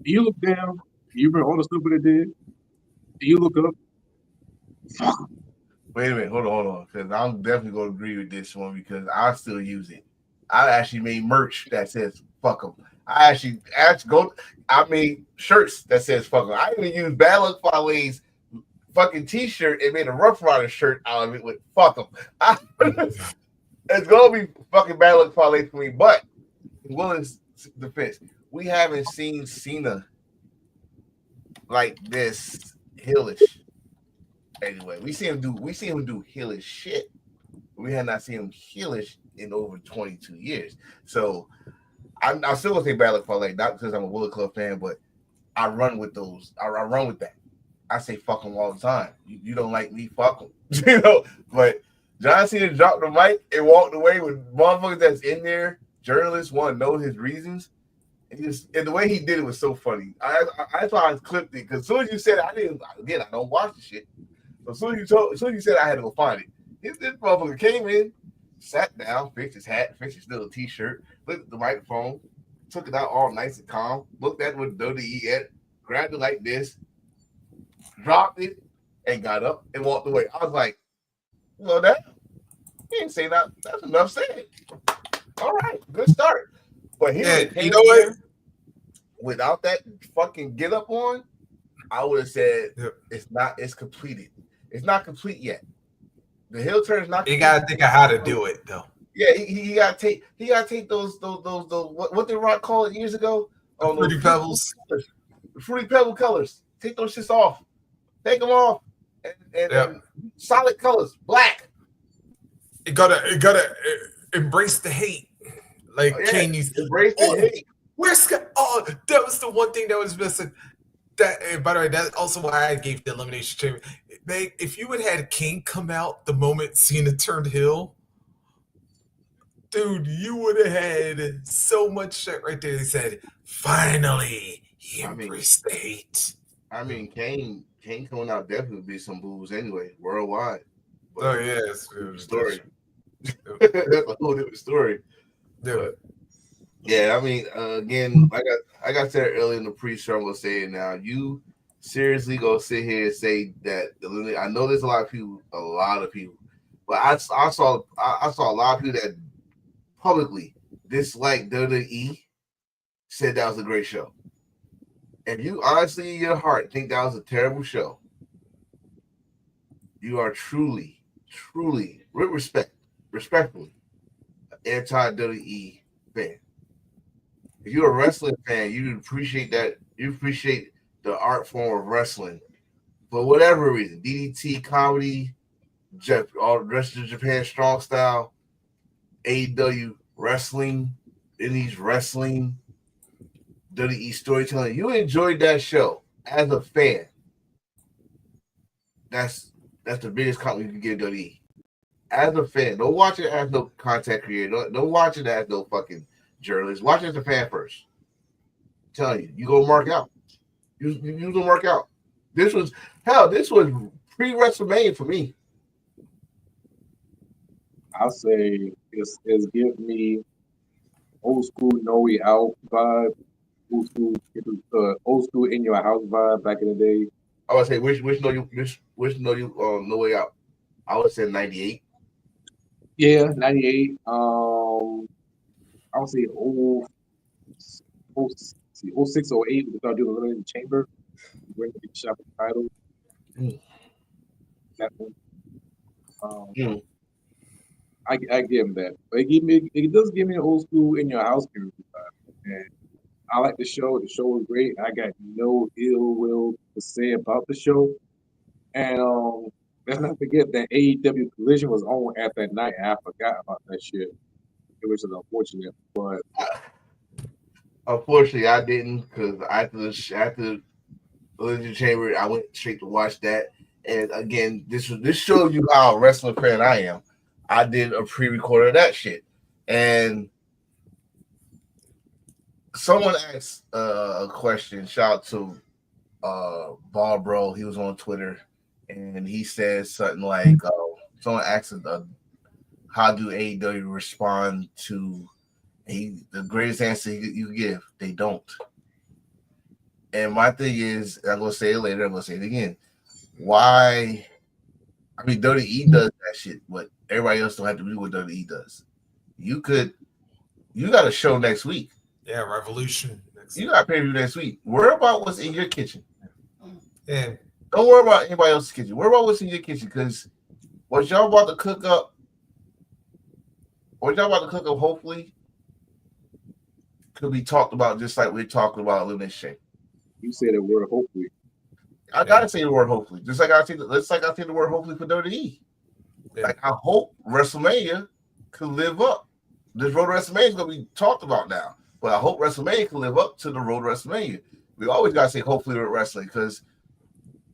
you look down, you remember all the stuff that they did, and you look up. Fuck. Wait a minute, hold on, because I'm definitely gonna agree with this one because I still use it. I actually made merch that says "fuck them." I made shirts that says "fuck them." I even used Bad Luck Fale's fucking T-shirt and made a Rough Rider shirt out of it with "fuck them." It's gonna be fucking Bad Luck Fale for me, but Willis defense, we haven't seen Cena like this heelish. Anyway, we see him do heelish shit. We have not seen him heelish in over 22 years. So I still gonna say bad luck parlay, not because I'm a Bullet Club fan, but I run with those. I run with that. I say fuck them all the time. You don't like me, fuck them. But John Cena dropped the mic and walked away with motherfuckers that's in there. Journalists want to know his reasons. And the way he did it was so funny. I thought I clipped it because as soon as you said it, I don't watch the shit. So as soon as you said it, I had to go find it. This motherfucker came in, sat down, fixed his hat, fixed his little t-shirt, looked at the microphone, took it out all nice and calm, looked at what WWE at, grabbed it like this, dropped it, and got up and walked away. I was like, well, that he didn't say that. That's enough said. All right, good start. But here, you know what? Without that fucking get up on, I would have said it's completed. It's not complete yet. The heel turn is not. You gotta think of how to do it though. Yeah, he gotta take those what did Rock call it years ago? Oh, Fruity Pebbles. Fruity Pebble colors. Take those shits off. Take them off. And solid colors, black. It gotta embrace the hate. Like Kane used to embrace the hate. Where's Scott? Oh, that was the one thing that was missing. That, and by the way, that's also why I gave the Elimination Chamber. If you had King come out the moment Cena turned heel, dude, you would have had so much shit right there. They said, finally, he embraced the hate. I mean, Kane coming out definitely would be some boos anyway, worldwide. But oh, yeah. It's a story. That's a whole different story. But, yeah, I mean, again, like I said earlier in the pre-show, I'm gonna say it now. You seriously gonna sit here and say that? I know there's a lot of people, but I saw a lot of people that publicly disliked WWE said that was a great show. If you honestly in your heart think that was a terrible show, you are truly, with respectfully, an anti-WWE fan. If you're a wrestling fan, you appreciate that. You appreciate the art form of wrestling for whatever reason. DDT, comedy, all the rest of Japan strong style, AEW wrestling, Indies wrestling, WWE storytelling. You enjoyed that show as a fan. That's the biggest compliment you can give WWE. As a fan, don't watch it as no content creator. Don't watch it as no fucking journalist. Watch it as a fan first. I'm telling you go mark out. You gonna mark out. This was pre-WrestleMania for me. I'll say it's give me old school No Way Out vibe, old school In Your House vibe back in the day. I would say which No Way Out. I would say 98. Yeah, 98. I would say 06, 08, we started doing a little in the chamber. We're going to get shot for the title. That one. I give him that. But it does give me an old school In Your House character vibe. And I like the show. The show was great. I got no ill will to say about the show. And let's not forget that AEW Collision was on at that night. I forgot about that shit. It was unfortunate, but unfortunately, I didn't because after the Collision Chamber, I went straight to watch that. And again, this shows you how a wrestling fan I am. I did a pre-record of that shit, and someone asked a question. Shout out to Barbro. He was on Twitter, and he said something like, someone asked how do AEW respond to the greatest answer you give? They don't. And my thing is, I'm going to say it later, I'm going to say it again. Why? I mean, WWE does that shit, but everybody else don't have to do what WWE does. You got a show next week. Yeah, Revolution. You got pay-per-view next week. Worry about what's in your kitchen. And don't worry about anybody else's kitchen. Worry about what's in your kitchen, because what y'all about to cook up, hopefully, could be talked about just like we're talking about Elimination. You said the word hopefully. I gotta say the word hopefully. Just like I say the word hopefully for WWE. Yeah. Like I hope WrestleMania could live up. This road to WrestleMania is gonna be talked about now. But I hope WrestleMania can live up to the road to WrestleMania. We always gotta say hopefully with wrestling, because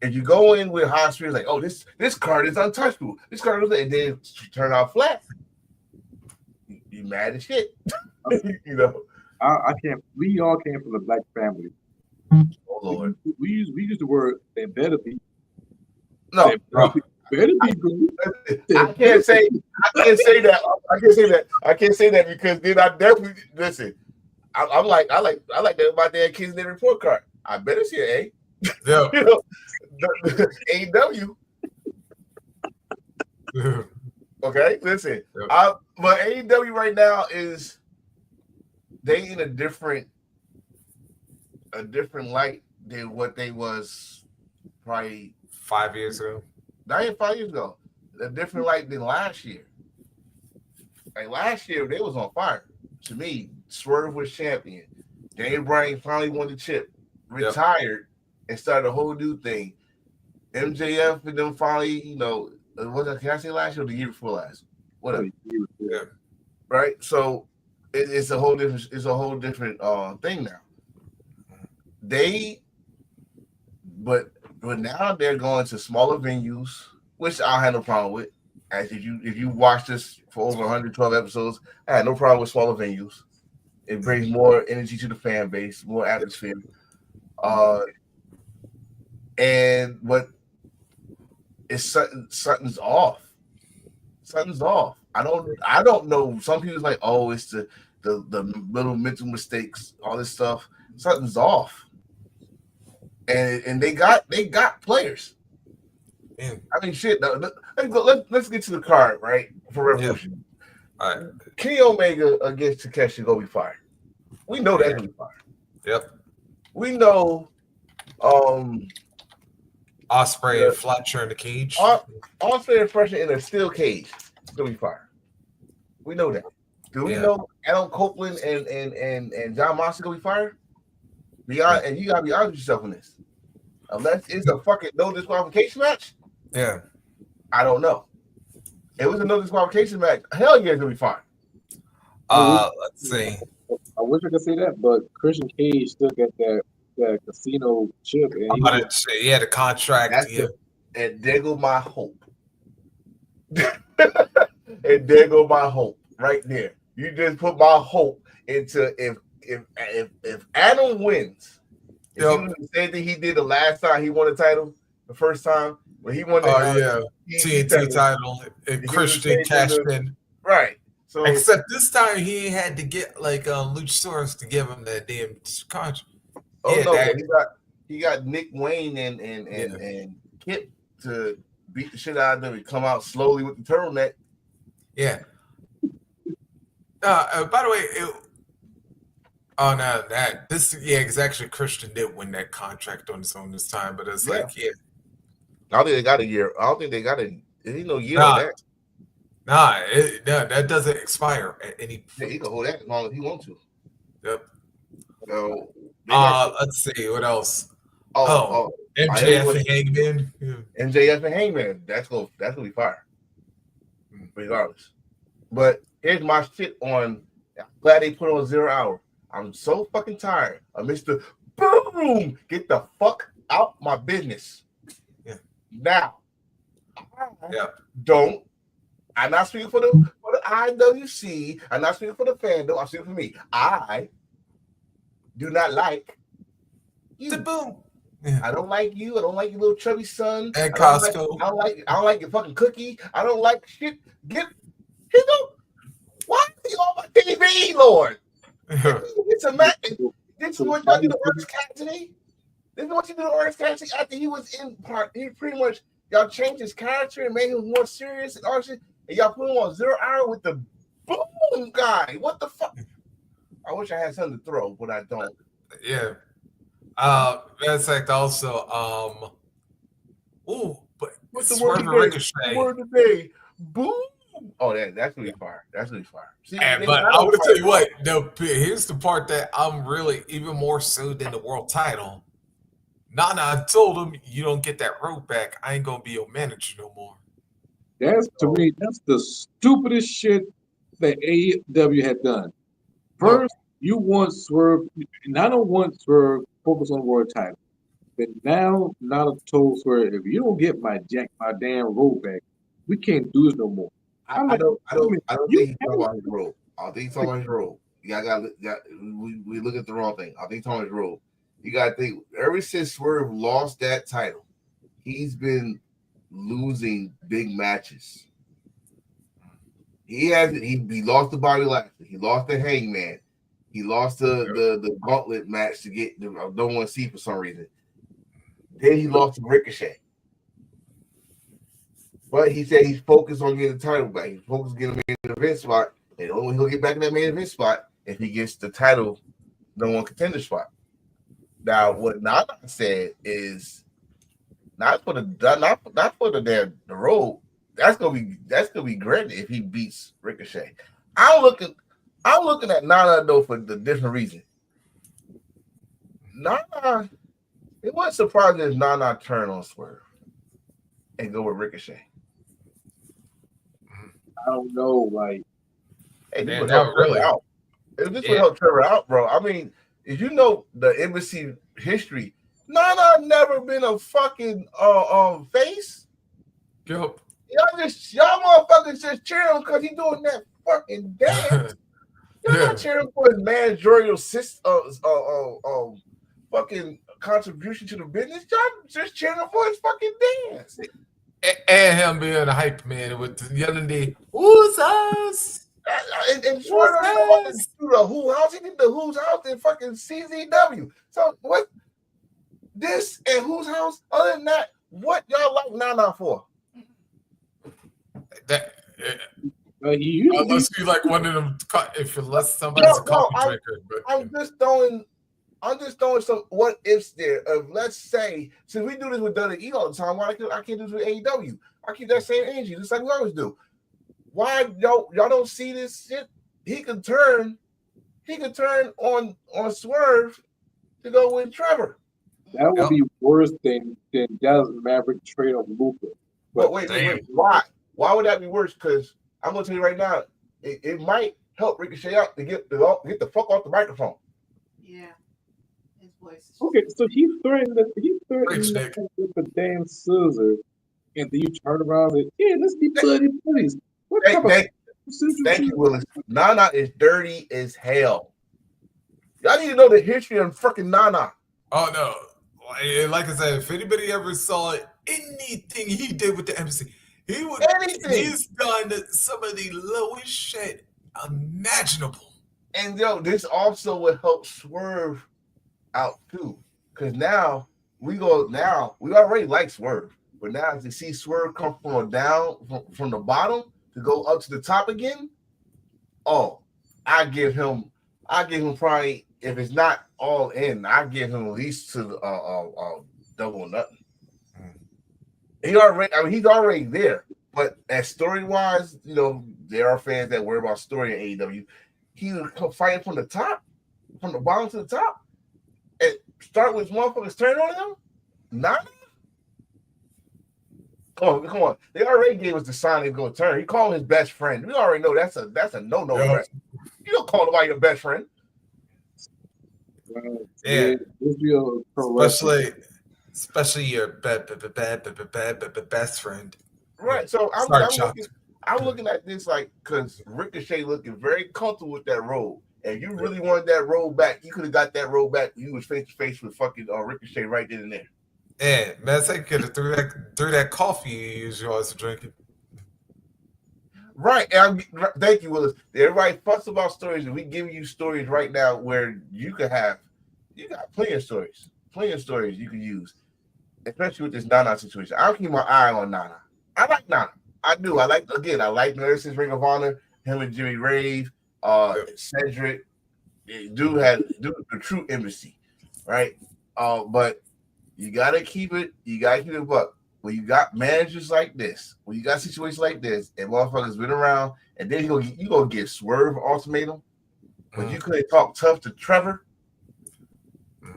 if you go in with high spirits like, oh, this card is untouchable, this card is, and then turn out flat, you mad as shit. You know. I can't. We all came from a black family. Oh Lord. We use the word they better be. No, They better be good. I can't say that. I can't say that because then I definitely listen. I like that my dad kids in their report card. I better see an A. Yeah. You know, AEW. Okay, listen. Yep. But AEW right now is they in a different light than what they was probably 5 years ago. not even 5 years ago. A different light than last year. Like last year, they was on fire. To me, Swerve was champion. Daniel Bryan finally won the chip, retired, and started a whole new thing. MJF and them finally, you know, can I say last year or the year before last? Whatever. Yeah. Right. So it's a whole different. It's a whole different thing now. But now they're going to smaller venues, which I had no problem with. As if you watch this for over 112 episodes, I had no problem with smaller venues. It brings more energy to the fan base, more atmosphere. And what is something's off. Something's off. I don't know. Some people's like, oh, it's the little mental mistakes, all this stuff. Something's off. And they got players. Yeah. I mean, shit. Let's get to the card, right? For Revolution. Yeah. All right. Kenny Omega against Takeshi gonna be fired. We know that's gonna be fired. Yep. We know Osprey and Fletcher in the cage. Osprey and Fletcher in a steel cage. It's gonna be fired. We know that. Do we know Adam Copeland and John Moxley gonna be fired? And you gotta be honest with yourself on this. Unless it's a fucking no disqualification match. Yeah. I don't know. If it was a no disqualification match, hell yeah, it's gonna be fine. Let's see. I wish I could say that, but Christian Cage still got that casino chip. And he had a contract. And there go my hope. And there go my hope right there. You just put my hope into if Adam wins, if he was the same thing he did the last time he won the title, the first time when he won the TNT title, and Christian cashed in. Right. So except this time he had to get like Luchasaurus to give him that damn contract. Oh no, he got Nick Wayne and Kip to beat the shit out of them and come out slowly with the turtleneck. Yeah. By the way, because actually Christian did win that contract on his own this time, but it's I don't think they got a year. I don't think they got a year on that. That doesn't expire at any point. Yeah, he can hold that as long as he wants to. Yep. So let's see what else. MJF and Hangman. Yeah. MJF and Hangman. That's gonna be fire. Regardless. But here's my shit on. I'm glad they put on 0 Hour. I'm so fucking tired of Mr. Boom. Get the fuck out my business. Yeah. Now. Don't. I'm not speaking for the IWC. I'm not speaking for the fandom. I'm speaking for me. I do not like you. The Boom. Yeah. I don't like you. I don't like your little chubby son. And Costco. I don't like your fucking cookie. I don't like shit. Why is he on my TV, Lord? It's a match. This is what y'all do to Orange Cassidy. This is what you do to Orange Cassidy after he was in part. He pretty much y'all changed his character and made him more serious and all shit. And y'all put him on 0 Hour with the Boom guy. What the fuck? I wish I had something to throw, but I don't. Yeah. That's like also but what's the word today? Word today. Boom. Oh, that's gonna be fire. That's gonna be fire. See, but I want to tell you what. Here's the part that I'm really even more so than the world title. Nana told him, "You don't get that rope back. I ain't gonna be your manager no more." To me, that's the stupidest shit that AEW had done. First, You want Swerve, and I don't want Swerve focus on world title. But now, Nana told Swerve, if you don't get my damn roll back, we can't do this no more. I, I'm I like, don't I wait a don't minute, I don't you think he's have talking about his role. I don't think he's talking about his role. We look at the wrong thing. I think he's talking about his role. You gotta think ever since Swerve lost that title, he's been losing big matches. He lost the Bobby Lashley. He lost the Hangman. He lost the gauntlet match to get the no one see for some reason. Then he lost to Ricochet. But he said he's focused on getting the title back. He's focused on getting a main event spot. And only he'll get back in that main event spot if he gets the title no one contender spot. Now, what Nana said is not for the damn the road. That's gonna be granted if he beats Ricochet. I'm looking I'm looking at Nana though for the different reason. Nana, it wasn't surprising if Nana turned on Swerve and go with Ricochet. I don't know, like Hey, this Man, would that help would Trevor really, out. If this would yeah. help Trevor out, bro. I mean, if you know the embassy history, Nana never been a fucking face. Yup. Y'all motherfuckers just cheering him because he doing that fucking dance. Y'all Yeah. not cheering for his managerial fucking contribution to the business. Y'all just cheering for his fucking dance. And him being a hype man with the yelling the who's us? And Swerve Who's don't even want to us? do the Who House. He did the Who's House in fucking CZW. So what? This and Who's House? Other than that, what y'all like Nana for? That, he used to be. unless you like one of them, unless somebody's a coffee drinker. But I'm just throwing some what ifs there. Of let's say, since we do this with WWE all the time, why I can't do this with AEW? I keep that same energy, just like we always do. Why y'all don't see this shit? He could turn on Swerve to go with Trevor. That would Yep. be worse than Dallas Maverick trade of Luca. But wait. Why? Why would that be worse? Because I'm gonna tell you right now, it might help Ricochet out to get the fuck off the microphone. Yeah. His voice is Okay, so he threatened Preach, Nick. with the damn scissor, and then you turn around and yeah, let's be buddy buddies. What type of Thank you, Willis. Nana is dirty as hell. Y'all need to know the history of freaking Nana. oh no, like I said, if anybody ever saw anything he did with the embassy, Anything. he's done some of the lowest shit imaginable. And this also would help Swerve out too. Because now we already like Swerve. But now to see Swerve come from from the bottom to go up to the top again, I give him probably, if it's not all in, I give him at least to double or nothing. He's already there. But as story wise, there are fans that worry about story in AEW. He was fighting from the top, from the bottom to the top, and start with motherfuckers turning on him. Not. Oh, come on! They already gave us the sign to go turn. He called his best friend. We already know that's a no. Yep. You don't call nobody your best friend. Yeah. Israel Especially your best friend. Right. So Sorry, I'm looking at this like, because Ricochet looking very comfortable with that road. And you really wanted that road back, you could have got that road back. You was face to face with fucking Ricochet right then and there. Yeah, man, I could have threw that coffee you usually always drinking. Right. And thank you, Willis. Everybody fuss about stories, and we giving you stories right now where you got plenty of stories you can use, especially with this Nana situation. I'll keep my eye on Nana. I like Nana. I do. I like Nurses Ring of Honor, him and Jimmy Rave, Cedric. Dude the true embassy, right? But you gotta keep it up. When you got managers like this, when you got situations like this, and motherfuckers been around, and then you gonna get Swerve ultimatum, but you couldn't talk tough to Trevor.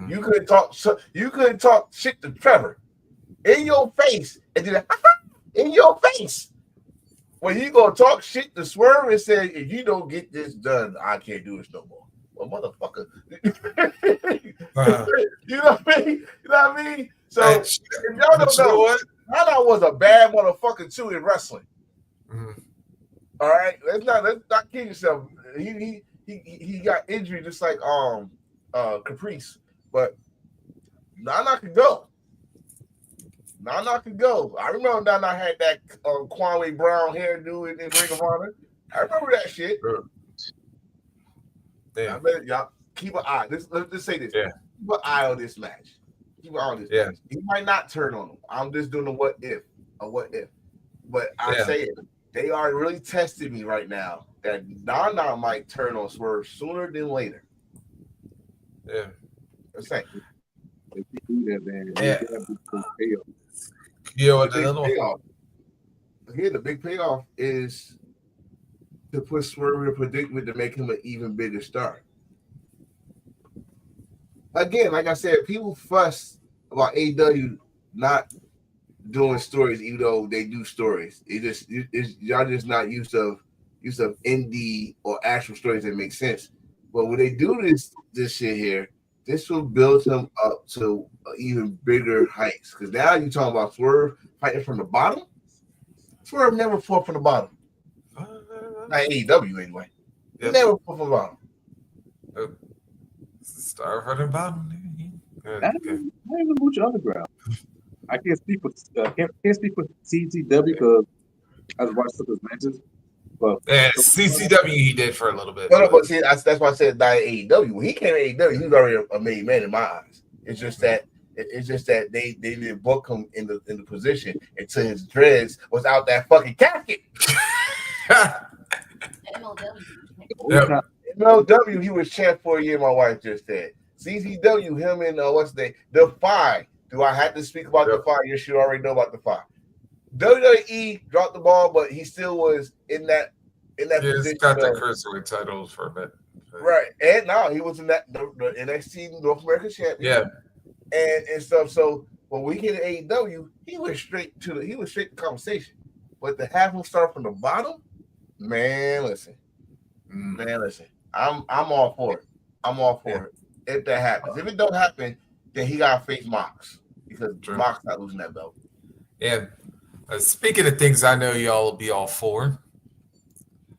You couldn't talk shit to Trevor in your face, and then in your face. When you gonna talk shit to Swerve and say, if you don't get this done, I can't do this no more. a motherfucker. Uh, You know what I mean? You know what I mean? So and, if y'all but don't you know know, what? Nana was a bad motherfucker too in wrestling. Mhm. All right, let's not kid yourself. He got injured just like Caprice, but Nana could go. Nana could go. I remember Nana had that Kwame Brown hairdo in Ring of Honor. I remember that shit. Yeah. I bet y'all keep an eye. Let's say this. Yeah. Keep an eye on this match. Keep an eye on this match. He might not turn on him. I'm just doing a what if. But I say it. They are really testing me right now that Nana might turn on Swerve sooner than later. Yeah. Let's say. If you do that, man, Yeah. you gotta be so payoff. You know what? The big Another one. payoff. Here, the big payoff is to put Swerve in a predicament to make him an even bigger star. Again, like I said, people fuss about AEW not doing stories, even though they do stories. Y'all just not used of indie or actual stories that make sense. But when they do this shit here, this will build him up to even bigger heights. Because now you're talking about Swerve fighting from the bottom. Swerve never fought from the bottom. Not AEW anyway. He never fought from the bottom. Star from the bottom. Not even Lucha Underground. I can't speak for CCW because I just watched some of his matches. But Yeah, CCW he did for a little bit. No, but see, that's why I said not AEW. When he came to AEW, he was already a made man in my eyes. It's just that they didn't book him in the position until his dreads was out that fucking casket. MLW, he was champ for a year. My wife just said. CCW, him and what's the Defy. Do I have to speak about Defy? You should already know about Defy. WWE dropped the ball, but he still was in that position. He's got the cruiserweight titles for a bit. Right, and now he was in the NXT North American champion. Yeah, and stuff. So when we get to AEW, he went straight to conversation. But to have him start from the bottom, man, listen, I'm all for it. I'm all for it. If that happens, if it don't happen, then he got to face Mox because Mox not losing that belt. Yeah. Speaking of things, I know y'all will be all for.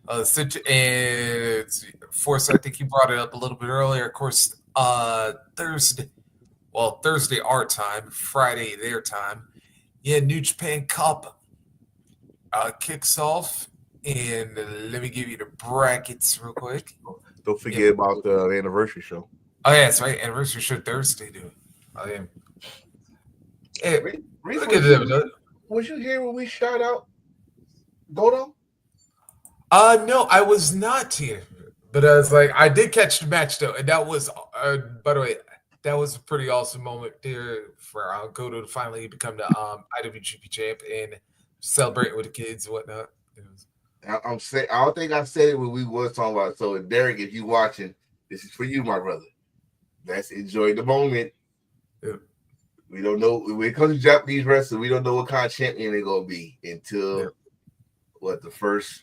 And Force, I think you brought it up a little bit earlier. Of course, Thursday our time, Friday their time. Yeah, New Japan Cup kicks off, and let me give you the brackets real quick. Don't forget about the anniversary show. Oh yeah, that's right. Anniversary show Thursday, dude. Oh yeah. Hey, look at them. Was you here when we shout out Goto? No, I was not here. But I was like, I did catch the match though, and that was, by the way, that was a pretty awesome moment there for Goto to finally become the IWGP champ and celebrating with the kids and whatnot. I'm saying, I don't think I said it when we was talking about it. So Derek, if you watching, this is for you, my brother. Let's enjoy the moment. Yeah. We don't know when it comes to Japanese wrestling. We don't know what kind of champion they're gonna be until the first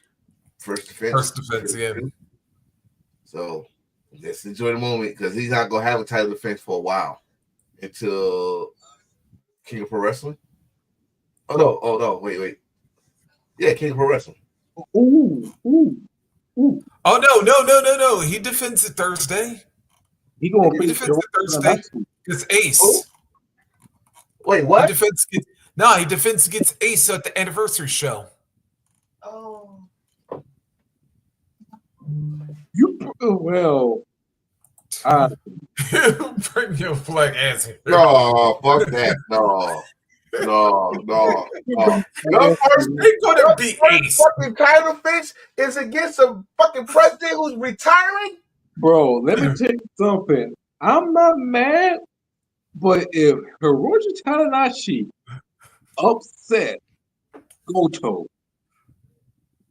defense. First defense, yeah. So let's enjoy the moment because he's not gonna have a title defense for a while until King of Pro Wrestling. Oh no, wait. Yeah, King of Pro Wrestling. Ooh. Oh no! He defends it Thursday. He gonna defends it Thursday. It's Ace. Oh? Wait, what? He defends against Ace at the anniversary show. Oh. Bring your flag ass here. No, fuck that. No. Your first gonna be Ace. Fucking title defense is against a fucking president who's retiring. Bro, let me tell you something. I'm not mad, but if Hiroshi Tanahashi upset Goto,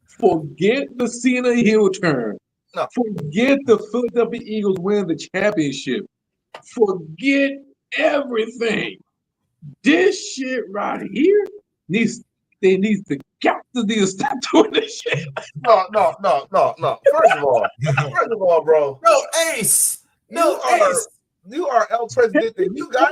forget the Cena heel turn. No. Forget the Philadelphia Eagles winning the championship. Forget everything. This shit right here needs they need to stop doing this shit. No. First of all, bro, No Ace. you No are Ace. you are El Presidente. You got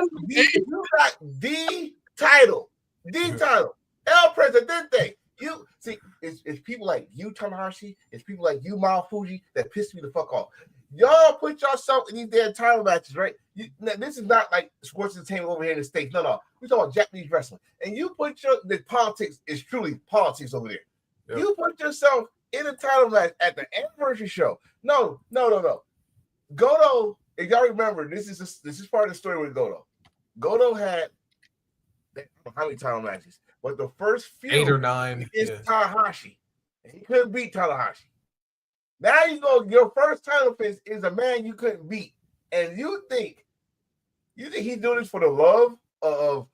the title. The title. El Presidente. You see, it's people like you, Tanahashi, it's people like you, Mao Fuji, that piss me the fuck off. Y'all put yourself in these damn title matches, right? This is not like sports entertainment over here in the States. No. We're talking about Japanese wrestling. And you put the politics is truly politics over there. Yep. You put yourself in a title match at the anniversary show. No. Goto, if y'all remember, this is part of the story with Goto. Goto had I don't know how many title matches, but the first few 8 or 9 is Tanahashi. And he couldn't beat Tanahashi. Now you go, your first title defense is a man you couldn't beat. And you think he's doing this for the love of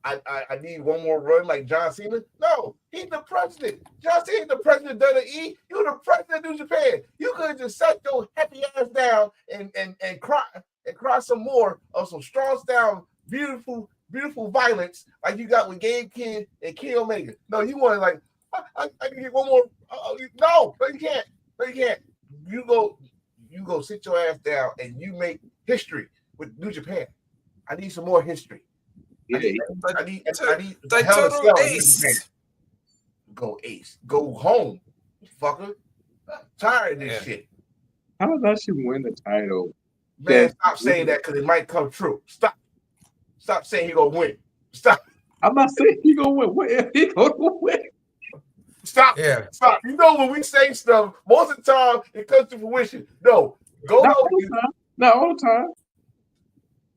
I need one more run like John Cena? No, he's the president. John Cena ain't the president of WWE. You're the president of New Japan. You could just set your happy ass down and cry some more of some strong style, beautiful violence like you got with Gabe Kidd and Kenny Omega. No, you want to like I can get one more. No, you can't. No, you can't. You go sit your ass down and you make history with New Japan. I need some more history. Yeah, I need hell to sell Ace. Go Ace. Go home, fucker. I'm tired of this shit. How does she win the title? Man, stop saying that because it might come true. Stop saying he gonna win. Stop. I'm not saying he gonna win. What if he gonna win? Stop. Yeah. Stop. You know when we say stuff, most of the time it comes to fruition. No. Not all the time.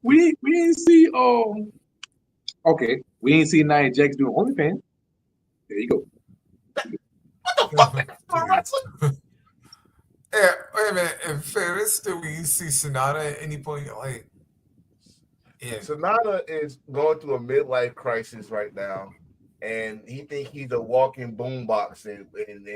We didn't see okay. We didn't see Nia Jax doing OnlyFans. There you go. What the fuck? Wrestling? Yeah, wait a minute. In fairness, do we see Sonata at any point? Like, yeah. Sonata is going through a midlife crisis right now, and he think he's a walking boombox, and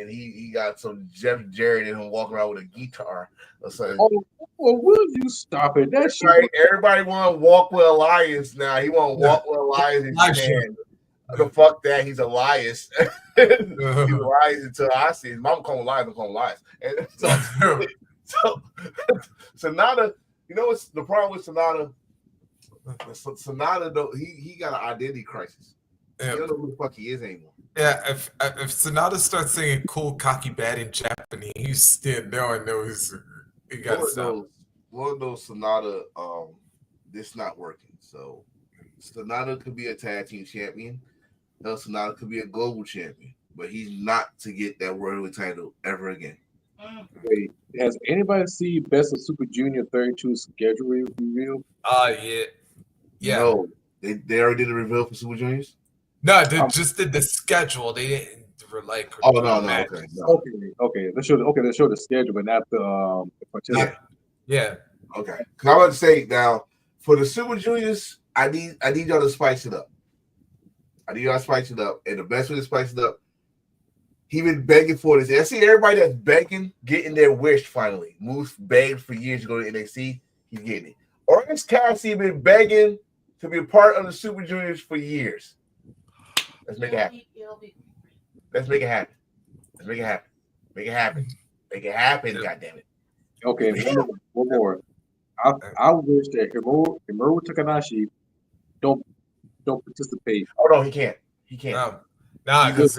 he got some Jeff Jarrett in him walking around with a guitar or something. Oh, well, will you stop it? That shit. Everybody want to walk with Elias now. He want to walk with Elias in Japan. The fuck that, he's Elias. He's Elias until I see his mom call him Elias, I'm calling Elias. And so Sonata, you know what's the problem with Sonata? Sonata, though, he got an identity crisis. Yeah. You don't know who the fuck he is anymore. Yeah, if Sonata starts saying cool, cocky, bad in Japanese, then no one knows he got one of those Sonata, this not working. So Sonata could be a tag team champion. Sonata could be a global champion, but he's not to get that world title ever again. Wait, has anybody seen Best of Super Junior 32 schedule reveal? Yeah. No, they already did a reveal for Super Juniors. No, they just did the schedule. They didn't like. Oh no, okay, no. Okay. Let's show the schedule, but not the participants. Yeah. Okay. Cause I'm about to say now for the Super Juniors, I need y'all to spice it up. And the best way to spice it up, he been begging for this. I see everybody that's begging, getting their wish finally. Moose begged for years to go to NXT. He's getting it. Orange Cassidy been begging to be a part of the Super Juniors for years. Let's make it happen. Let's make it happen. Make it happen. Goddamn it. Okay, one more. I wish that Hiromu Takanashi don't participate. Oh no, he can't. Because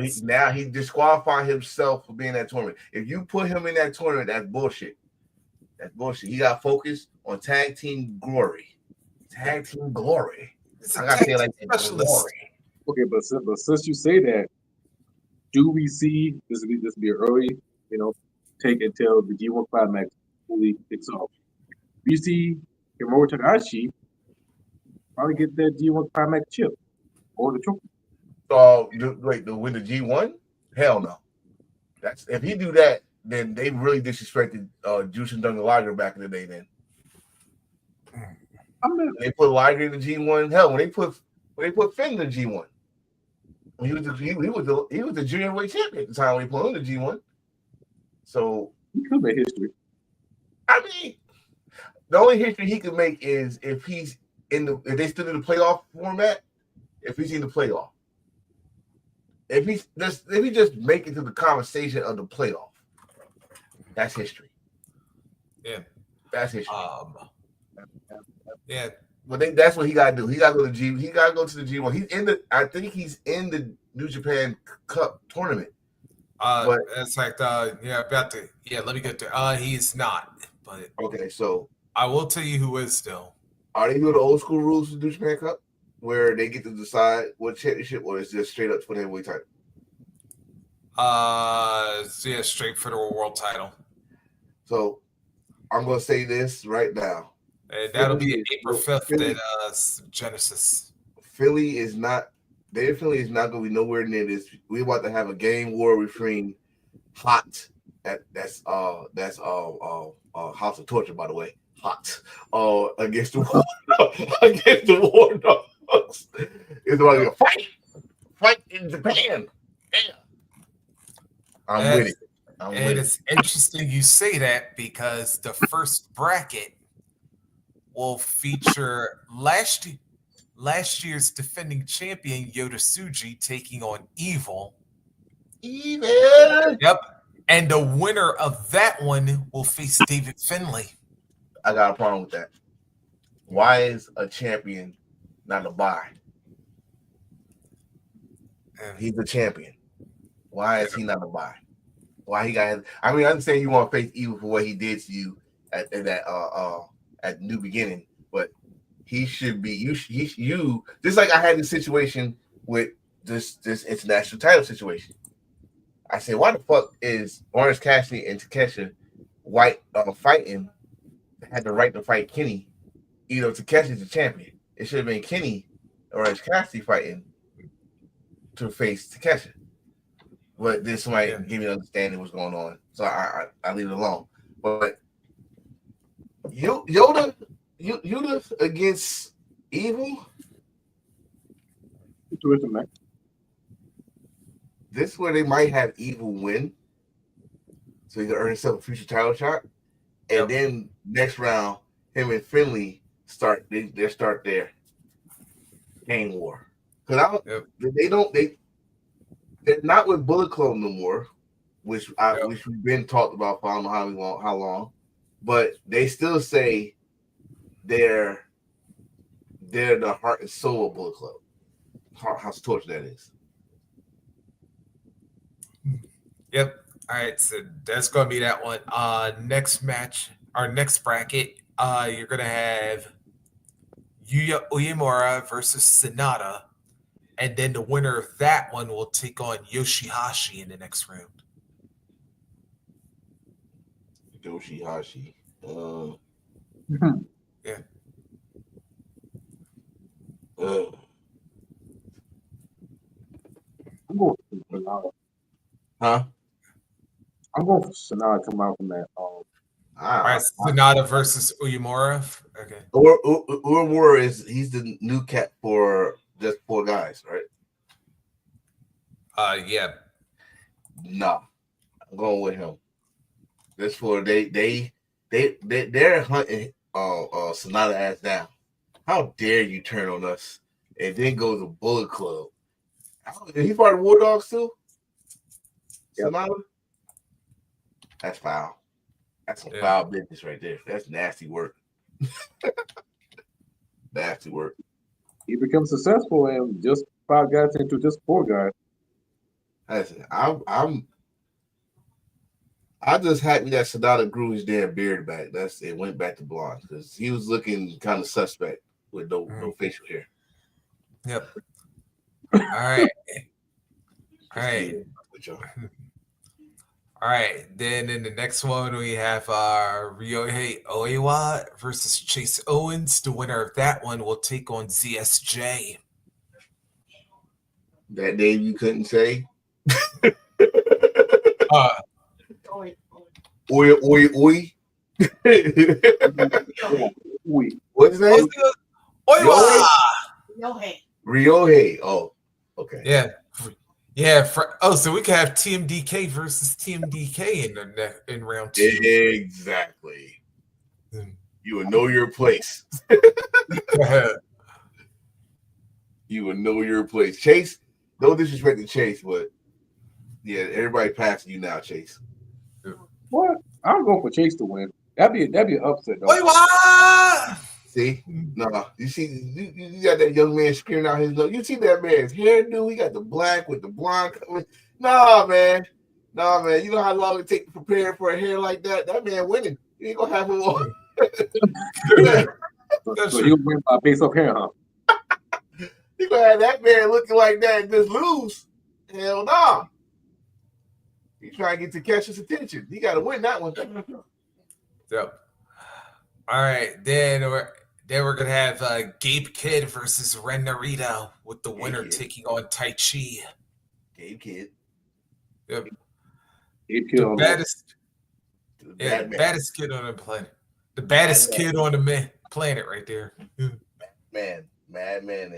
he's now he disqualified himself for being in that tournament. If you put him in that tournament, that's bullshit. He got focused on tag team glory. I gotta say it like glory. Okay, but since you say that, do we see this be early? Take until the G1 Climax fully kicks off. We see Hiromu Takahashi probably get that G1 Climax chip or the trophy. So wait, to win the G1? Hell no. That's if he do that, then they really disrespected Juice and Duncan Liger back in the day. Then they put Liger in the G1. Hell, when they put Finn in the G1, he was the junior weight champion at the time when he put him in the G1. So he could make history. I mean, the only history he could make is if he's if they still in the playoff format, if he's in the playoff, if he just make it to the conversation of the playoff, that's history. Yeah, that's history. Yeah. But that's what he got to do. He got to go to G. He got to go to the G1. He's in the. I think he's in the New Japan Cup tournament. But it's like about to. Yeah, let me get there. He's not. But okay, so I will tell you who is still. Are they doing the old school rules of the New Japan Cup, where they get to decide what championship, or is it just straight up for the heavyweight title? Yeah, straight for the world title. So I'm gonna say this right now. And that'll be April 5th at Genesis. Philly is not. Philly is not going to be nowhere near this. We're about to have a game war between Hot. That's House of Torture, by the way. Hot. Against the War Dogs. It's about to be a fight in Japan. Yeah. I'm with it. It's interesting you say that because the first bracket will feature last year's defending champion Yota Tsuji taking on Evil. Yep. And the winner of that one will face David Finlay. I got a problem with that. Why is a champion not a buy? He's a champion. Why is he not a buy? Why he got? I mean, I understand you want to face Evil for what he did to you at the new beginning, but he should be you just like I had this situation with this international title situation. I said, why the fuck is Orange Cassidy and Takeshita White fighting? Had the right to fight Kenny. Takeshi's the champion. It should have been Kenny or Orange Cassidy fighting to face Takeshi. But then somebody give me an understanding what's going on, so I leave it alone. But Yota against Evil. This is where they might have Evil win, so he can earn himself a future title shot, and then next round, him and Finlay start their game war. Because they're not with Bullet Club no more, which we've been talked about for I don't know how long, but they still say they're the heart and soul of Bullet Club. House of Torture, that is. Yep. All right, so that's going to be that one. Next match, our next bracket, you're going to have Yuya Uemura versus Sonata, and then the winner of that one will take on Yoshihashi in the next round. Yoshihashi. Yeah. I'm going for Sonata. Huh? I'm going for Sonata to come out from that. All right, Sonata versus Uemura. Okay. Uemura he's the new cat for just 4 guys, right? Yeah. No, I'm going with him. This for they're hunting Sonata ass down. How dare you turn on us and then go to Bullet Club? He's part of War Dogs too. Sonata. That's foul. That's some foul business right there. That's nasty work. Nasty work. He becomes successful and just 5 guys into just 4 guys. Listen, I just happy that Sonata grew his damn beard back. It went back to blonde because he was looking kind of suspect with no facial hair. Yep. All right. All right. All right. Then in the next one we have Ryohei Oiwa versus Chase Owens. The winner of that one will take on ZSJ. That name you couldn't say. Oi. What's his name? Oiwa. Ryohei. Oh, okay. Yeah. Yeah. So we could have TMDK versus TMDK in round 2. Exactly. You will know your place. Go ahead. You will know your place. Chase, no disrespect to Chase, but yeah, everybody passing you now, Chase. What? I'm going for Chase to win. That'd be an upset though. Wait, what? See? No, you see, you got that young man screaming out his nose. You see that man's hairdo? He got the black with the blonde. Nah, man. Nah, man. You know how long it takes to prepare for a hair like that? That man winning. You ain't gonna have him on. So you win by based off hair, huh? You gonna have that man looking like that and just lose? Hell nah. He trying to get to catch his attention. He got to win that one. Yep. All right, then we're gonna have Gabe Kidd versus Ren Narita with the winner taking on Tai Chi. Gabe Kidd. Yep. Gabe Kidd The baddest, the baddest kid on the planet. The baddest kid on the planet, right there. Madman.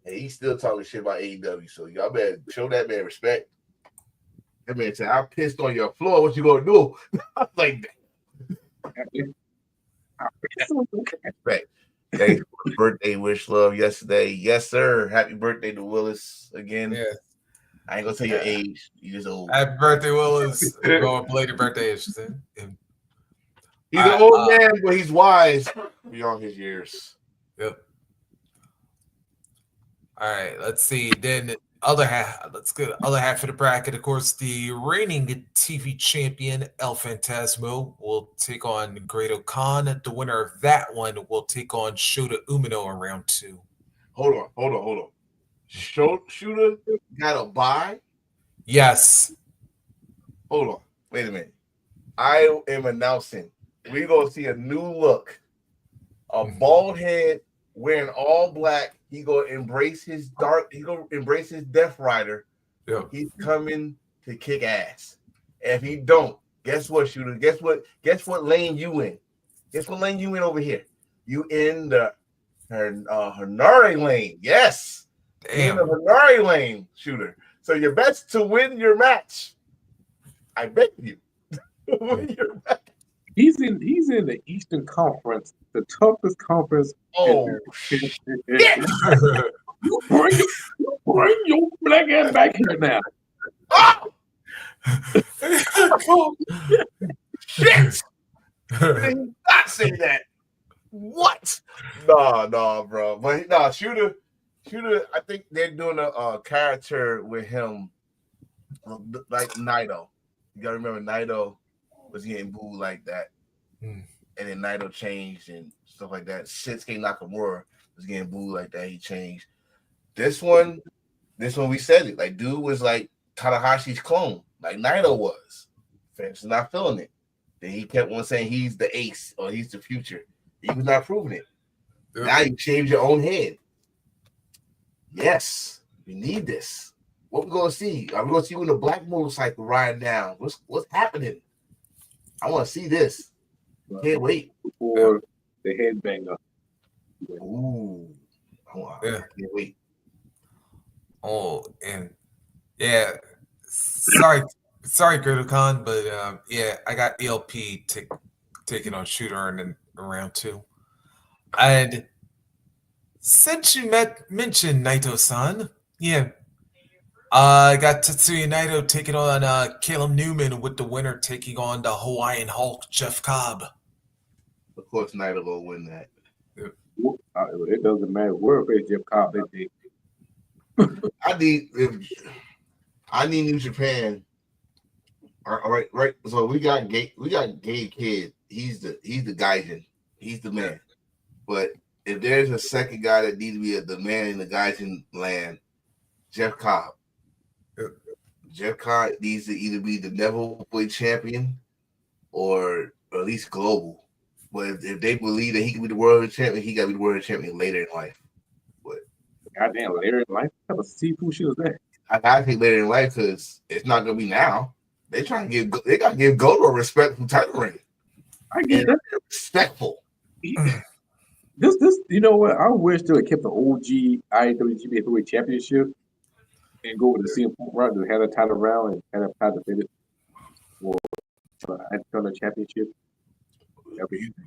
He's still talking shit about AEW. So y'all better show that man respect. That man said, "I pissed on your floor. What you gonna do?" I was like, respect. Thanks for the birthday wish, love yesterday. Yes, sir. Happy birthday to Willis again. Yeah. I ain't gonna tell your age. You just old. Happy birthday, Willis. Going belated birthday, I should say. He's an old man, but he's wise beyond his years. Yep. All right, let's see. Then other half. Let's go. Other half of the bracket, of course, the reigning TV champion El Phantasmo will take on Great Khan. The winner of that one will take on Shota Umino in round 2. Hold on. Shooter got a bye? Yes. Hold on. Wait a minute. I am announcing we're gonna see a new look. A bald head wearing all black. He gonna embrace his dark. He gonna embrace his Death Rider. Yeah. He's coming to kick ass. If he don't, guess what, Shooter? Guess what lane you in? Guess what lane you in over here? You in the Hanare lane. Yes. Damn. You in the Hanare lane, Shooter. So your best to win your match. I bet you. Win your match. He's in the Eastern Conference, the toughest conference. Oh shit! You bring your black ass back here now. Oh! Shit! Did he not say that? What? Nah, bro. But nah, Shooter. I think they're doing a character with him, like Naito. You gotta remember Naito was getting booed like that, and then Naito changed and stuff like that. Shinsuke Nakamura was getting booed like that. He changed. This one we said it. Like, dude was like Tanahashi's clone, like Naito was. Fans not feeling it. Then he kept on saying he's the ace or he's the future. He was not proving it. Now you shaved your own head. Yes, we need this. What we gonna see? Are we gonna see you in a black motorcycle riding down? What's happening? I want to see this. Can't wait. For the headbanger. Ooh, I can't wait. Oh, and yeah, sorry, Great Khan, but yeah, I got ELP taking on Shooter in round 2. And since you mentioned Naito-san, yeah, I got Tetsuya Naito taking on Caleb Newman, with the winner taking on the Hawaiian Hulk, Jeff Cobb. Of course, Naito will win that. It doesn't matter where it's Jeff Cobb. I need New Japan. All right. So we got Gabe Kidd. He's the Gaijin. He's the man. But if there's a second guy that needs to be the man in the Gaijin land, Jeff Cobb. Jeff Cobb needs to either be the Never champion or at least global. But if they believe that he can be the world champion, he got to be the world champion later in life. But goddamn, later in life, what type of seafood shit is that? I think later in life because it's not gonna be now. They got to give Goto respect from title ring. I get that. Respectful. This, you know what? I wish they would kept the OG IWGP Heavyweight Championship and go with the CM Punk route to have a title round and have a title finish for the Championship.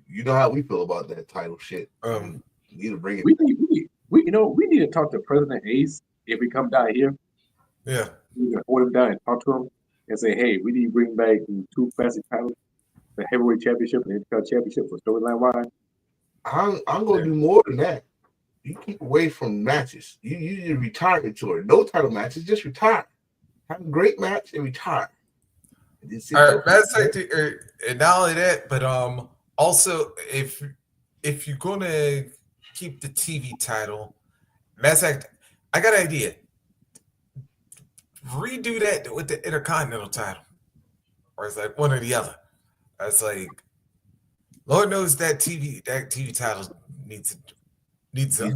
You know how we feel about that title shit. We need to bring it. We need to talk to President Ace if we come down here. Yeah. We can hold him down and talk to him and say, hey, we need to bring back the two classic titles, the heavyweight championship and the Intercontinental championship for storyline wise. I'm gonna do more than that. You keep away from matches. You retire the tour. No title matches, just retire. Have a great match and retire. All right, that's like and not only that, but also if you're gonna keep the TV title, matter of fact, I got an idea. Redo that with the Intercontinental title, or it's like one or the other. It's like, Lord knows that TV title needs a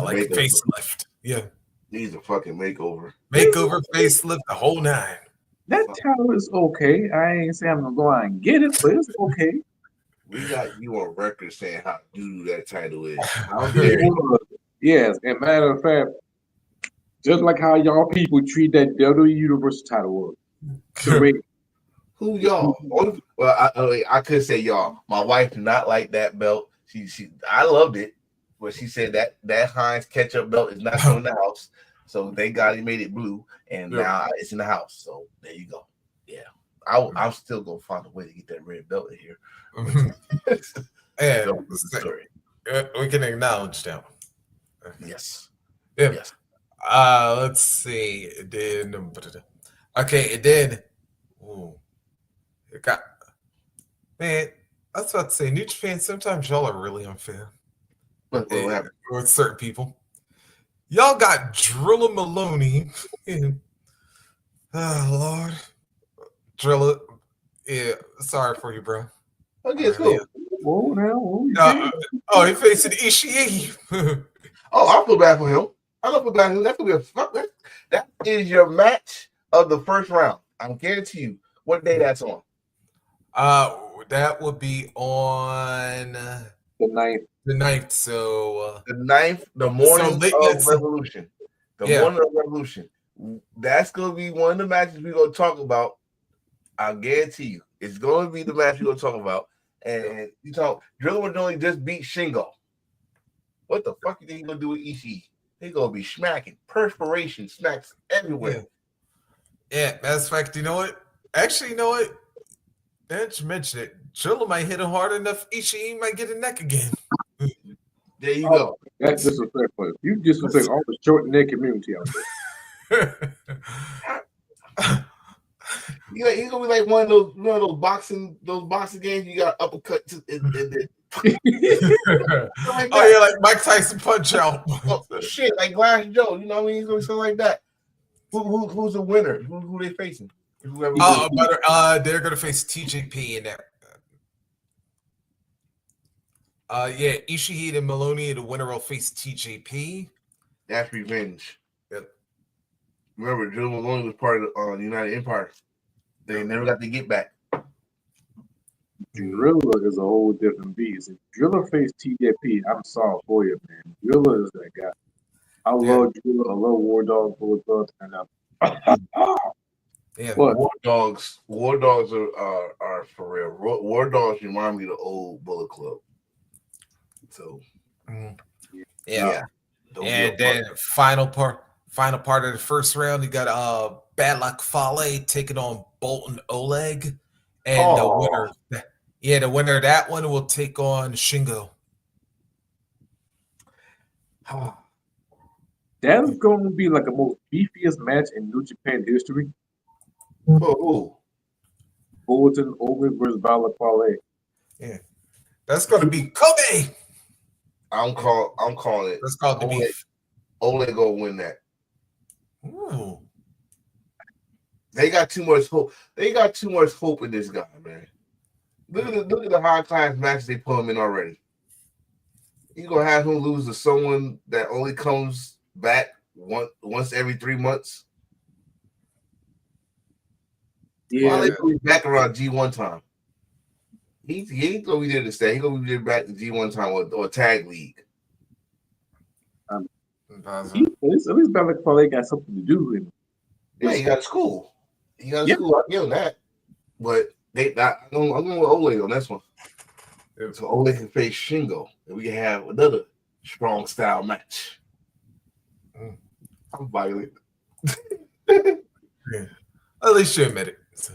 like facelift. Yeah, needs a fucking makeover. Makeover, facelift, the whole nine. That title is okay. I ain't saying I'm gonna go out and get it, but it's okay. We got you on record saying how doo that title is. How dare Yes, and matter of fact, just like how y'all people treat that WWE Universal title was. Who y'all? Well, I could say y'all. My wife did not like that belt. I loved it, but she said that Heinz ketchup belt is not coming in the house. So thank God he made it blue, and now it's in the house. So there you go. Yeah, I'm still gonna find a way to get that red belt in here. And we can acknowledge that one. Yes. Yeah. Yes. Let's see. Then okay, and then it got, man, I was about to say, New Japan, sometimes y'all are really unfair. With certain people. Y'all got Drilla Maloney. Oh, Lord. Drilla. Yeah, sorry for you, bro. Okay, it's cool. He facing Ishii. I feel bad for him. I don't feel bad for him. That could be that is your match of the first round. I guarantee you. What day that's on? That would be on the 9th. The 9th. So the 9th, the morning of Revolution. The morning of Revolution. That's gonna be one of the matches we're gonna talk about. I guarantee you, it's gonna be the match we're gonna talk about. And you talk, Drilla would only just beat Shingo. What the fuck you think he's gonna do with Ishii? He's gonna be smacking, perspiration smacks everywhere. Yeah, matter of fact, you know what? Actually, you know what? Now that you mention it, Drilla might hit him hard enough, Ishii might get a neck again. There you go. That's disrespectful. You disrespect all the short neck community out there. He's gonna be like one of those boxing games. You got uppercut and then. Like Mike Tyson Punch Out. Shit, like Glass Joe. You know what I mean? He's gonna be something like that. Who's the winner? Who they facing? They're gonna face TJP in that. Ishii and Maloney, the winner will face TJP. That's revenge. Yep. Remember, Joe Maloney was part of the United Empire. They never got to get back. Drilla is a whole different beast. If Drilla faced TJP, I'm sorry for you, man. Drilla is that guy. I love Drilla. I love War Dogs, Bullet Club, and War Dogs are for real. War Dogs remind me of the old Bullet Club. So, and then final part of the first round, you got Bad Luck Fale taking on Bolton Oleg, and the winner of that one will take on Shingo. That's going to be like the most beefiest match in New Japan history. Who? Bolton Oleg versus Bad Luck Fale. Yeah, that's going to be Kobe. I'm calling it. Let's call it the beef. Oleg gonna win that. Ooh. They got too much hope. They got too much hope in this guy, man. Look at the high class matches they put him in already. You gonna have him lose to someone that only comes back once every 3 months? Yeah, they be back around G1 time. He ain't gonna be there to stay. He's gonna be there back to G1 time or tag league. At least Bad Luck Fale got something to do with him. Yeah, he got a school. He got a school. I give him that. But I'm going with Oleg on this one. So Ole can face Shingo, and we can have another strong style match. I'm violent. Yeah. At least you admit it. So,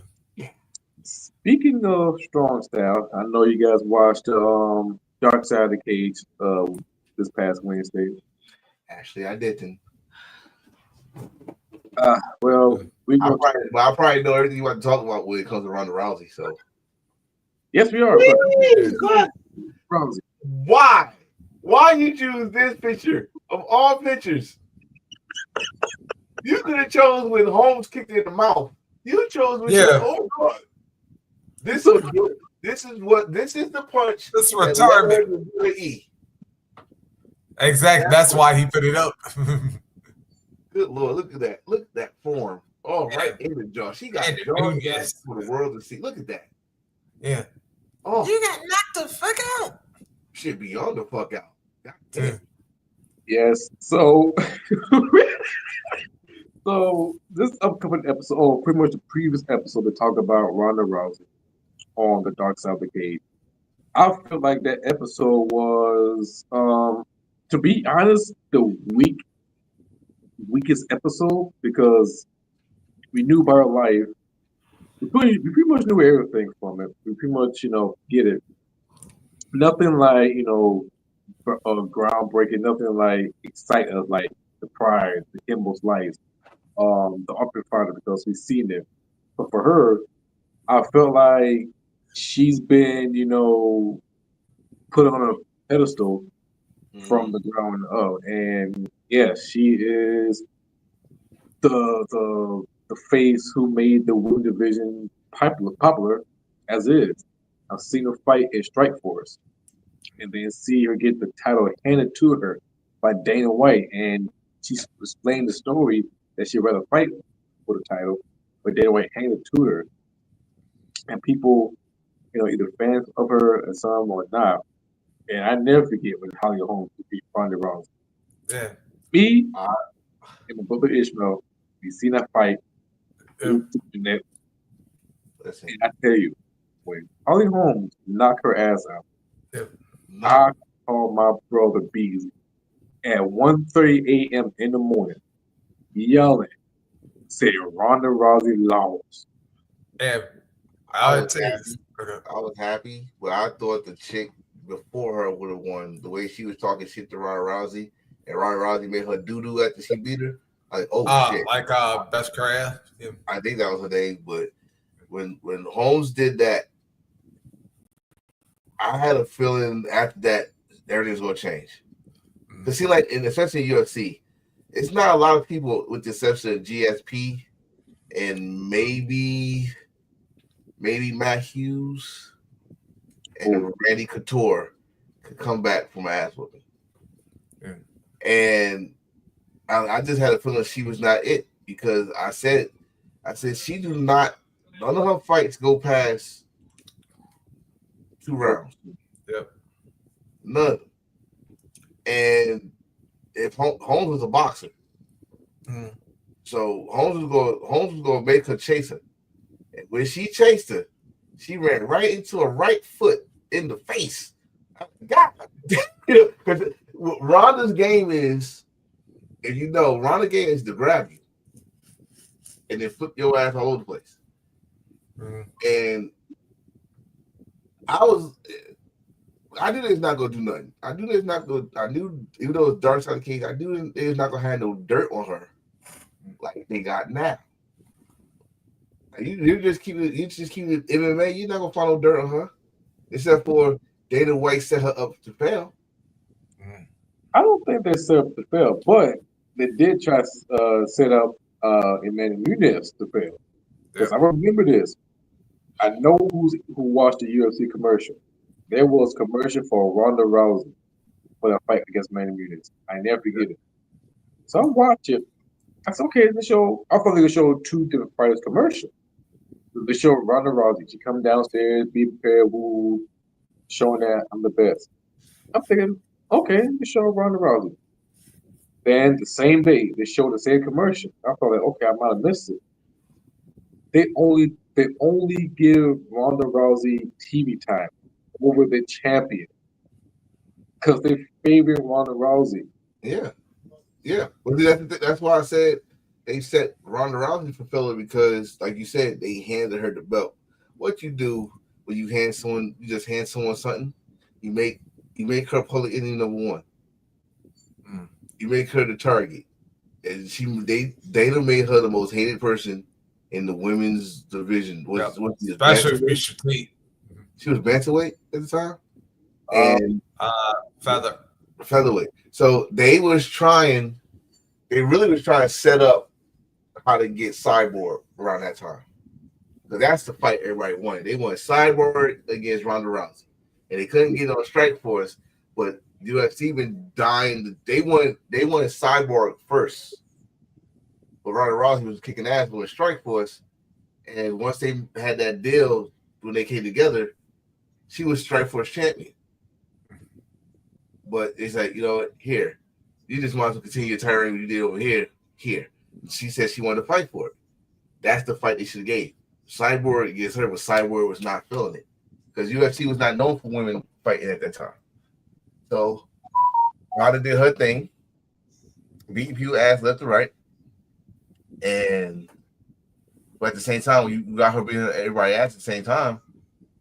Speaking of strong style, I know you guys watched Dark Side of the Cage this past Wednesday. Actually, I didn't. Well, we going to I probably know everything you want to talk about when it comes to Ronda Rousey. So, yes, we are. God, Rousey. why? Why you choose this picture of all pictures? You could have chose when Holmes kicked in the mouth. You chose when she. yeah, Oh God! This is this is the punch this that led retirement. her to WWE. Exactly. That's why he put it up. Good Lord, look at that! Look at that form. Oh, Yeah. right in the jaw. She got And jaw yes. for the world to see. Look at that. Yeah. Oh, You got knocked the fuck out. shit beyond the fuck out. God damn. Yes. So, so this upcoming episode, or pretty much the previous episode, they talked about Ronda Rousey on the Dark Side of the Cage. I feel like that episode was, to be honest, the weakest episode because we knew about her life. We pretty much knew everything from it. We pretty much, get it. Nothing like, groundbreaking. Nothing like excite us like the Pride, the Kimball's life, the Upper Fighter because we've seen it. But for her, I felt like she's been, put on a pedestal from the ground up, and yes, she is the face who made the women's division popular as is. I've seen her fight in Strike Force, and then see her get the title handed to her by Dana White, and she's explained the story that she'd rather fight for the title, but Dana White handed it to her, and people, either fans of her or some or not. And I never forget when Holly Holmes beat Ronda Rousey. Yeah. Me and my brother Ishmael, we seen that fight. Yeah. And Listen, I tell you, when Holly Holmes knocked her ass out, Yeah. I called my brother Beasley at 1:30 a.m. in the morning, yelling, saying Ronda Rousey lost. And I I'll was tell you happy. this. Okay. I was happy, but I thought the chick before her would have won. The way she was talking shit to Ronda Rousey, and Ronda Rousey made her doo doo after she beat her. Like, oh shit! Like Best Craft. Yeah. I think that was her name. But when Holmes did that, I had a feeling after that everything's gonna change. Cause see, like, and especially in UFC, it's not a lot of people, with the exception of GSP and maybe Matt Hughes and Randy Couture, could come back from ass whooping. Yeah. And I just had a feeling she was not it because I said she do not, none of her fights go past 2 rounds. Yep. None. And if Holmes was a boxer, so Holmes was going to make her chase her. And when she chased her, she ran right into a right foot in the face. God, because Ronda's game is, if you know, Ronda's game is to grab you and then flip your ass all over the place. And I knew it's not gonna do nothing. I knew it's not going. I knew, even though it's Dark Side of the Cage, I knew it was not gonna have no dirt on her like they got now. You just keep it MMA. You're not gonna follow dirt on her, except for Dana White set her up to fail. I don't think they set up to fail, but they did try to set up Emmanuel Nunes to fail. Because I remember this. I know who watched the UFC commercial. There was a commercial for Ronda Rousey for that fight against Emmanuel Nunes. I never forget it. So I watched it. I said, okay, the show. I thought they would show 2 different fighters commercial. They show Ronda Rousey. She come downstairs, be prepared, woo, showing that I'm the best. I'm thinking, okay, they show Ronda Rousey. Then the same day they showed the same commercial. I thought like, okay, I might have missed it. They only give Ronda Rousey TV time over the champion because they're favoring Ronda Rousey. Yeah, yeah. Well, see, that's why I said they set Ronda Rousey for filler because, like you said, they handed her the belt. What you do when you just hand someone something, you make you make her public enemy number one. Mm. You make her the target, and they done made her the most hated person in the women's division. Yeah. Was she was Especially if bantamweight? Misha Lee. She was bantamweight at the time, Uh, and Feather. featherweight. So they really was trying to set up how to get Cyborg around that time. Because that's the fight everybody wanted. They wanted Cyborg against Ronda Rousey. And they couldn't get on Strike Force, but UFC been dying. They wanted Cyborg first. But Ronda Rousey was kicking ass with Strike Force. And once they had that deal when they came together, she was Strike Force champion. But it's like, here, you just might as well continue your tiring what you did over here. Here. She said she wanted to fight for it. That's the fight they should have gave. Cyborg against her, but Cyborg was not feeling it. Because UFC was not known for women fighting at that time. So Ronda did her thing, beat people ass left to right. And but at the same time, when you got her beating everybody ass at the same time,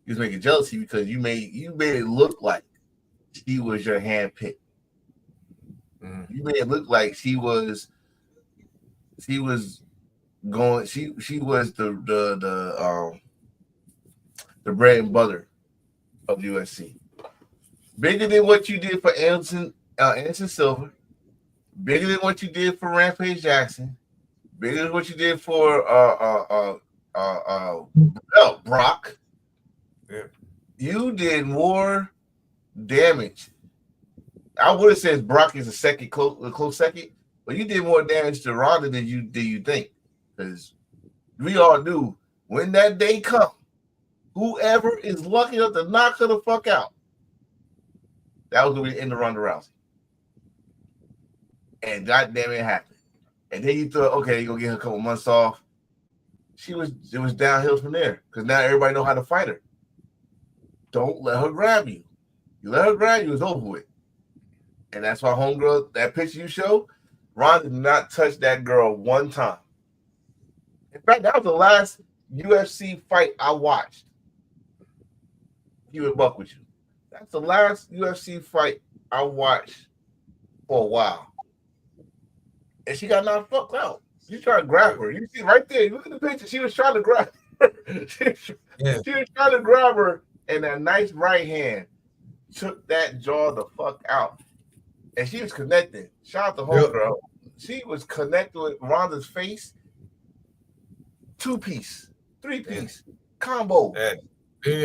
you was making jealousy because you made it look like she was your handpicked. Mm. You made it look like she was going she was the bread and butter of USC. Bigger than what you did for Anderson Silva, bigger than what you did for Rampage Jackson, bigger than what you did for Brock. Yeah. You did more damage. I would have said Brock is a close second, but you did more damage to Ronda than you think. Because we all knew when that day comes, whoever is lucky enough to knock her the fuck out, that was gonna be the end of Ronda Rousey. And goddamn it happened. And then you thought, okay, you're gonna get her a couple months off. It was downhill from there. Because now everybody know how to fight her. Don't let her grab you. You let her grab you, it's over with. And that's why homegirl, that picture you show, Ronda did not touch that girl one time. In fact, that was the last UFC fight I watched. Keep it buck with you. That's the last UFC fight I watched for a while. And she got knocked fucked out. She tried to grab her. You see right there, look at the picture. She was trying to grab her. Yeah. She was trying to grab her, and that nice right hand took that jaw the fuck out. And she was connecting. Shout out to homegirl. She was connected with Ronda's face. 2-piece, 3-piece combo. And she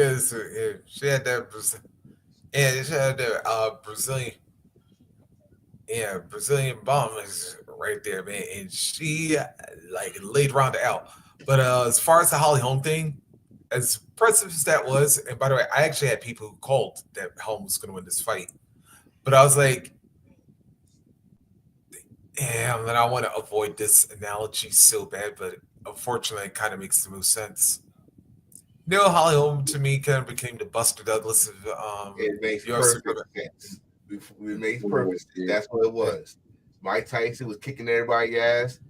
had that, and she had the Brazilian bomb is right there, man. And she like laid Ronda out. But as far as the Holly Holm thing, as impressive as that was, and by the way, I actually had people who called that Holm was going to win this fight, but I was like, damn, and I want to avoid this analogy so bad, but unfortunately, it kind of makes the most sense. Holly Holm to me kind of became the Buster Douglas of It makes UFC. perfect sense. It makes perfect sense. That's what it was. Mike Tyson was kicking everybody's ass,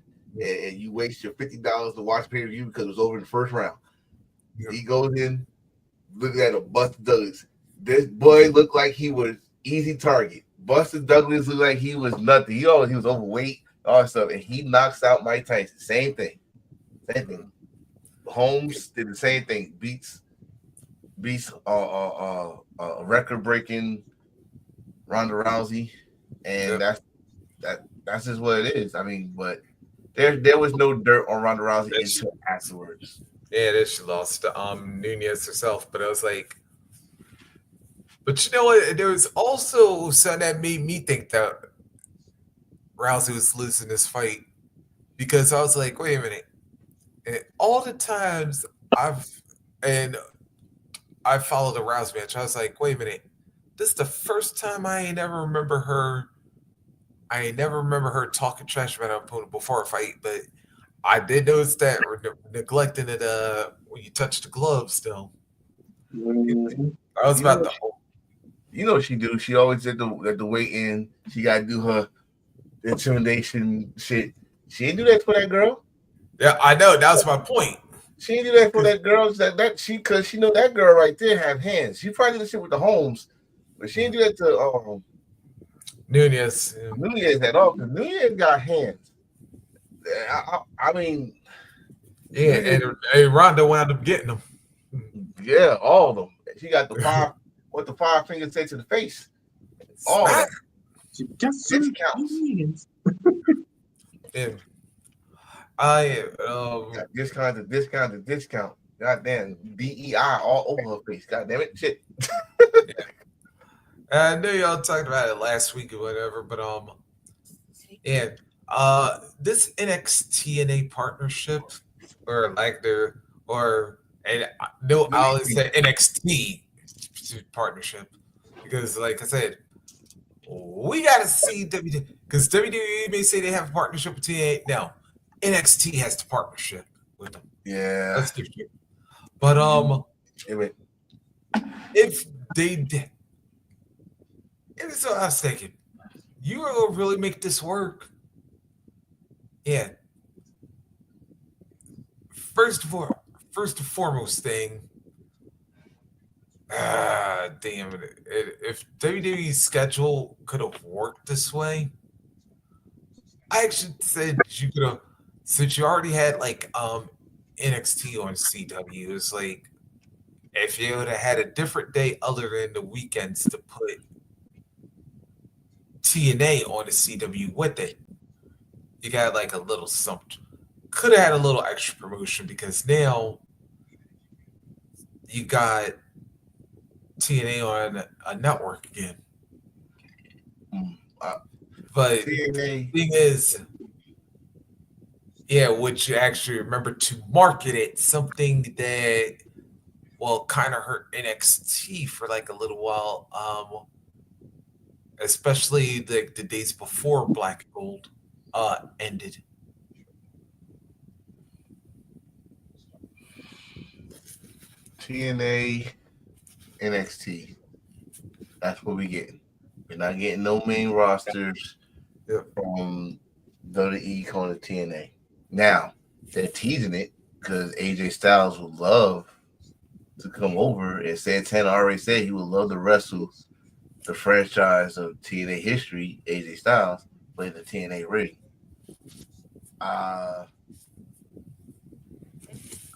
and you waste your $50 to watch pay-per-view because it was over in the first round. Yeah. He goes in, looking at a Buster Douglas. This boy looked like he was easy target. Buster Douglas looked like he was nothing. He was overweight, all that stuff, and he knocks out Mike Tyson. Same thing. Holmes did the same thing. Beats record breaking Ronda Rousey, and that's just what it is. I mean, but there was no dirt on Ronda Rousey until afterwards. Yeah, that she lost to Nunez herself, but I was like, but you know what? There was also something that made me think that Rousey was losing this fight because I was like, wait a minute. And all the times and I followed the Rousey match, I was like, wait a minute. This is the first time I ain't never remember talking trash about her opponent before a fight, but I did notice that neglecting it when you touch the gloves still. Mhm. I was You about know, the you know what she do? She always at the weigh in. She got to do her intimidation shit. She ain't do that for that girl. yeah. I know that was my point. She ain't do that for that girl. That she because she know that girl right there have hands. She probably did the shit with the Holmes, but she ain't do that to Nunez. Nunez at all. Because Nunez got hands. I mean, Yeah, Nunez, and Ronda wound up getting them. yeah, all of them. She got the five. What the five fingers say to the face? All Smack. that She got some discounts. hands. And I Got discount. Goddamn DEI all over her face. Goddamn it, shit. I know y'all talked about it last week or whatever, but and this NXT partnership or like their or and no, I always say NXT partnership because like I said, we gotta see WWE because WWE may say they have a partnership with TNA. Now NXT has the partnership with them. Yeah. Let's give it. But Anyway, if they did, and so I was thinking, you are gonna really make this work. Yeah. First and foremost thing, damn it. If WWE's schedule could have worked this way, I actually said you could have, since you already had like NXT on CW, it's like if you would have had a different day other than the weekends to put TNA on the CW with it, you got like a little something. Could have had a little extra promotion because now you got TNA on a network again. mm, uh, But TNA. thing is, yeah, would you actually remember to market it something that well kind of hurt NXT for like a little while, especially the days before Black Gold ended. TNA NXT. That's what we getting. We're not getting no main rosters Yeah. from WWE calling it TNA. Now they're teasing it because AJ Styles would love to come over, and Santana already said he would love to wrestle the franchise of TNA history, AJ Styles, play the TNA ring. Uh,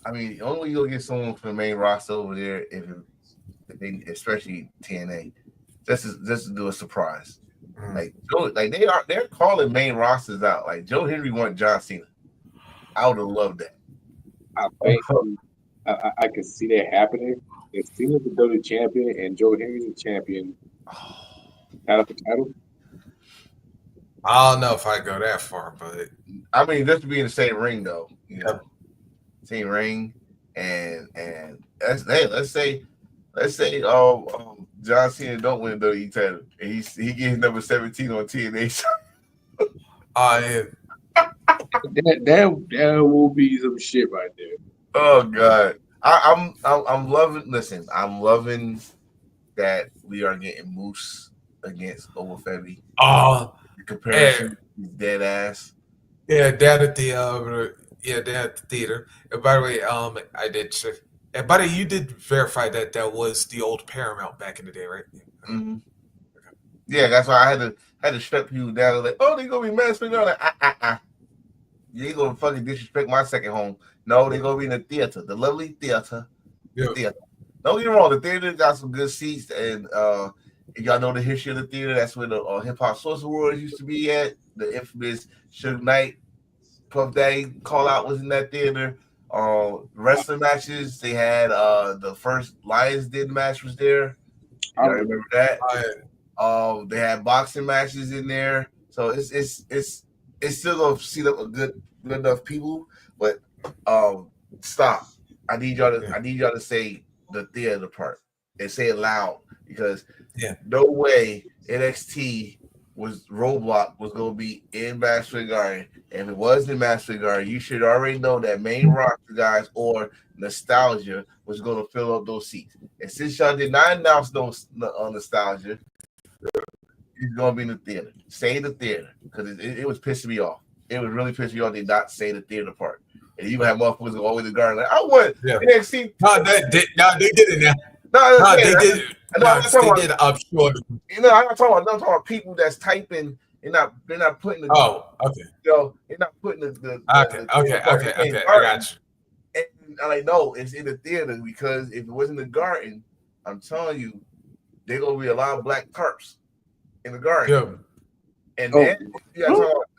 I mean, the only way you'll get someone from the main roster over there if they, especially TNA, just to do a surprise. Mhm. Like they're calling main rosters out. Like Joe Henry want John Cena. I would have loved that. I think I can see that happening. If Cena's the WWE champion and Joe Henry's the champion, title for title, I don't know if I go that far, but I mean, just to be in the same ring though, yep. same ring, and let's say John Cena don't win the WWE title, and he gets number 17 on TNA. Yeah. that will be some shit right there. Oh God, I'm loving. Listen, I'm loving that we are getting Moose against Overfebi. Oh, The and comparison is dead ass. yeah, down at the down at the theater. And by the way, I did check. And by the way, you did verify that that was the old Paramount back in the day, right? Mm-hmm. Yeah, that's why I had to shut people down. Like, oh, they gonna be mad. So like, you ain't gonna fucking disrespect my second home. No, they gonna be in the theater, the lovely theater, the Yeah. theater. Don't get me wrong, the theater got some good seats, and if y'all know the history of the theater, that's where the Hip Hop Source Awards used to be at. The infamous Suge Knight Puff Daddy call out was in that theater. Wrestling matches, they had the first Lions Den match was there. I Y'all remember that? I, They had boxing matches in there, so it's still gonna seat up a good enough people. But stop. yeah. I need y'all to say the theater part and say it loud because Yeah. no way NXT Roadblock was gonna be in Madison Square Garden. If it was in Madison Square Garden, you should already know that main roster guys or Nostalgia was gonna fill up those seats. And since y'all did not announce those Nostalgia, it's gonna be in the theater. Say the theater because it was pissing me off. It was really pissing me off. They not say the theater part, and you have motherfuckers go over the garden like I want NXT. No, they did it now. No, they did. No, they did. I'm sure. I'm not talking about people that's typing. They're not putting the. Oh, okay. They're not putting the Okay. I got you. And I'm like, no, it's in the theater because if it was in the garden, I'm telling you, there gonna be a lot of black tarps in the garden. Yeah. And then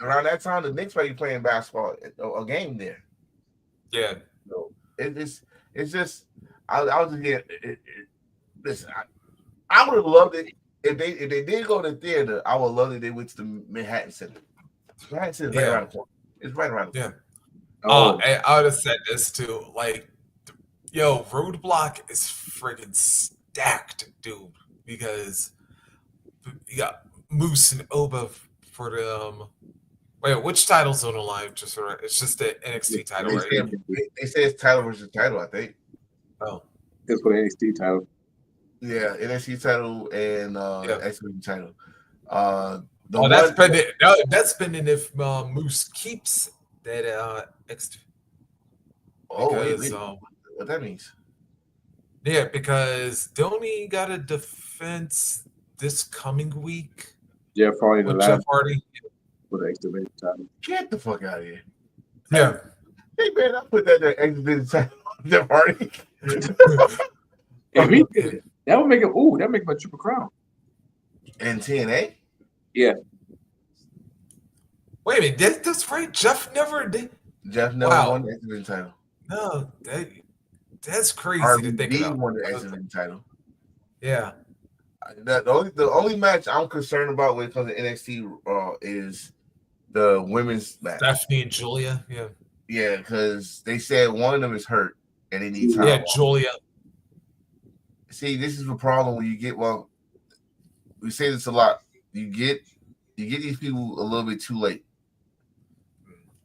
around that time, the Knicks might be playing basketball, a game there. Yeah. So it's just I was just getting listen. I would have loved it if they did go to the theater. I would love it if they went to the Manhattan Center. Manhattan Center is right around the corner. It's right around the corner. And I would have said this too. Like, yo, Roadblock is friggin' stacked, dude. Because you got Moose and Oba for the wait, which title's on the line? Just right. It's just the NXT title, right? They say it's title versus title, I think. Oh, it's for the NXT title. Yeah, NXT title and X Division title. That's pending if Moose keeps that X. Wait, what that means? Yeah, because don't he got a defense this coming week? Jeff Hardy, for the X Division title. Get the fuck out of here! Yeah, hey man, I put that X Division title on Jeff Hardy. If he did, that would make him. Ooh, that make him a triple crown. And TNA. Yeah. Wait a minute, that's right. Jeff never did. Jeff never won the X Division title. No, that's crazy to think about. Won the X Division title. Yeah. The only match I'm concerned about when it comes to NXT is the women's match. Stephanie and Julia. Yeah. Yeah, because they said one of them is hurt and they need time. Yeah, Julia. See, this is the problem when you get we say this a lot. You get these people a little bit too late.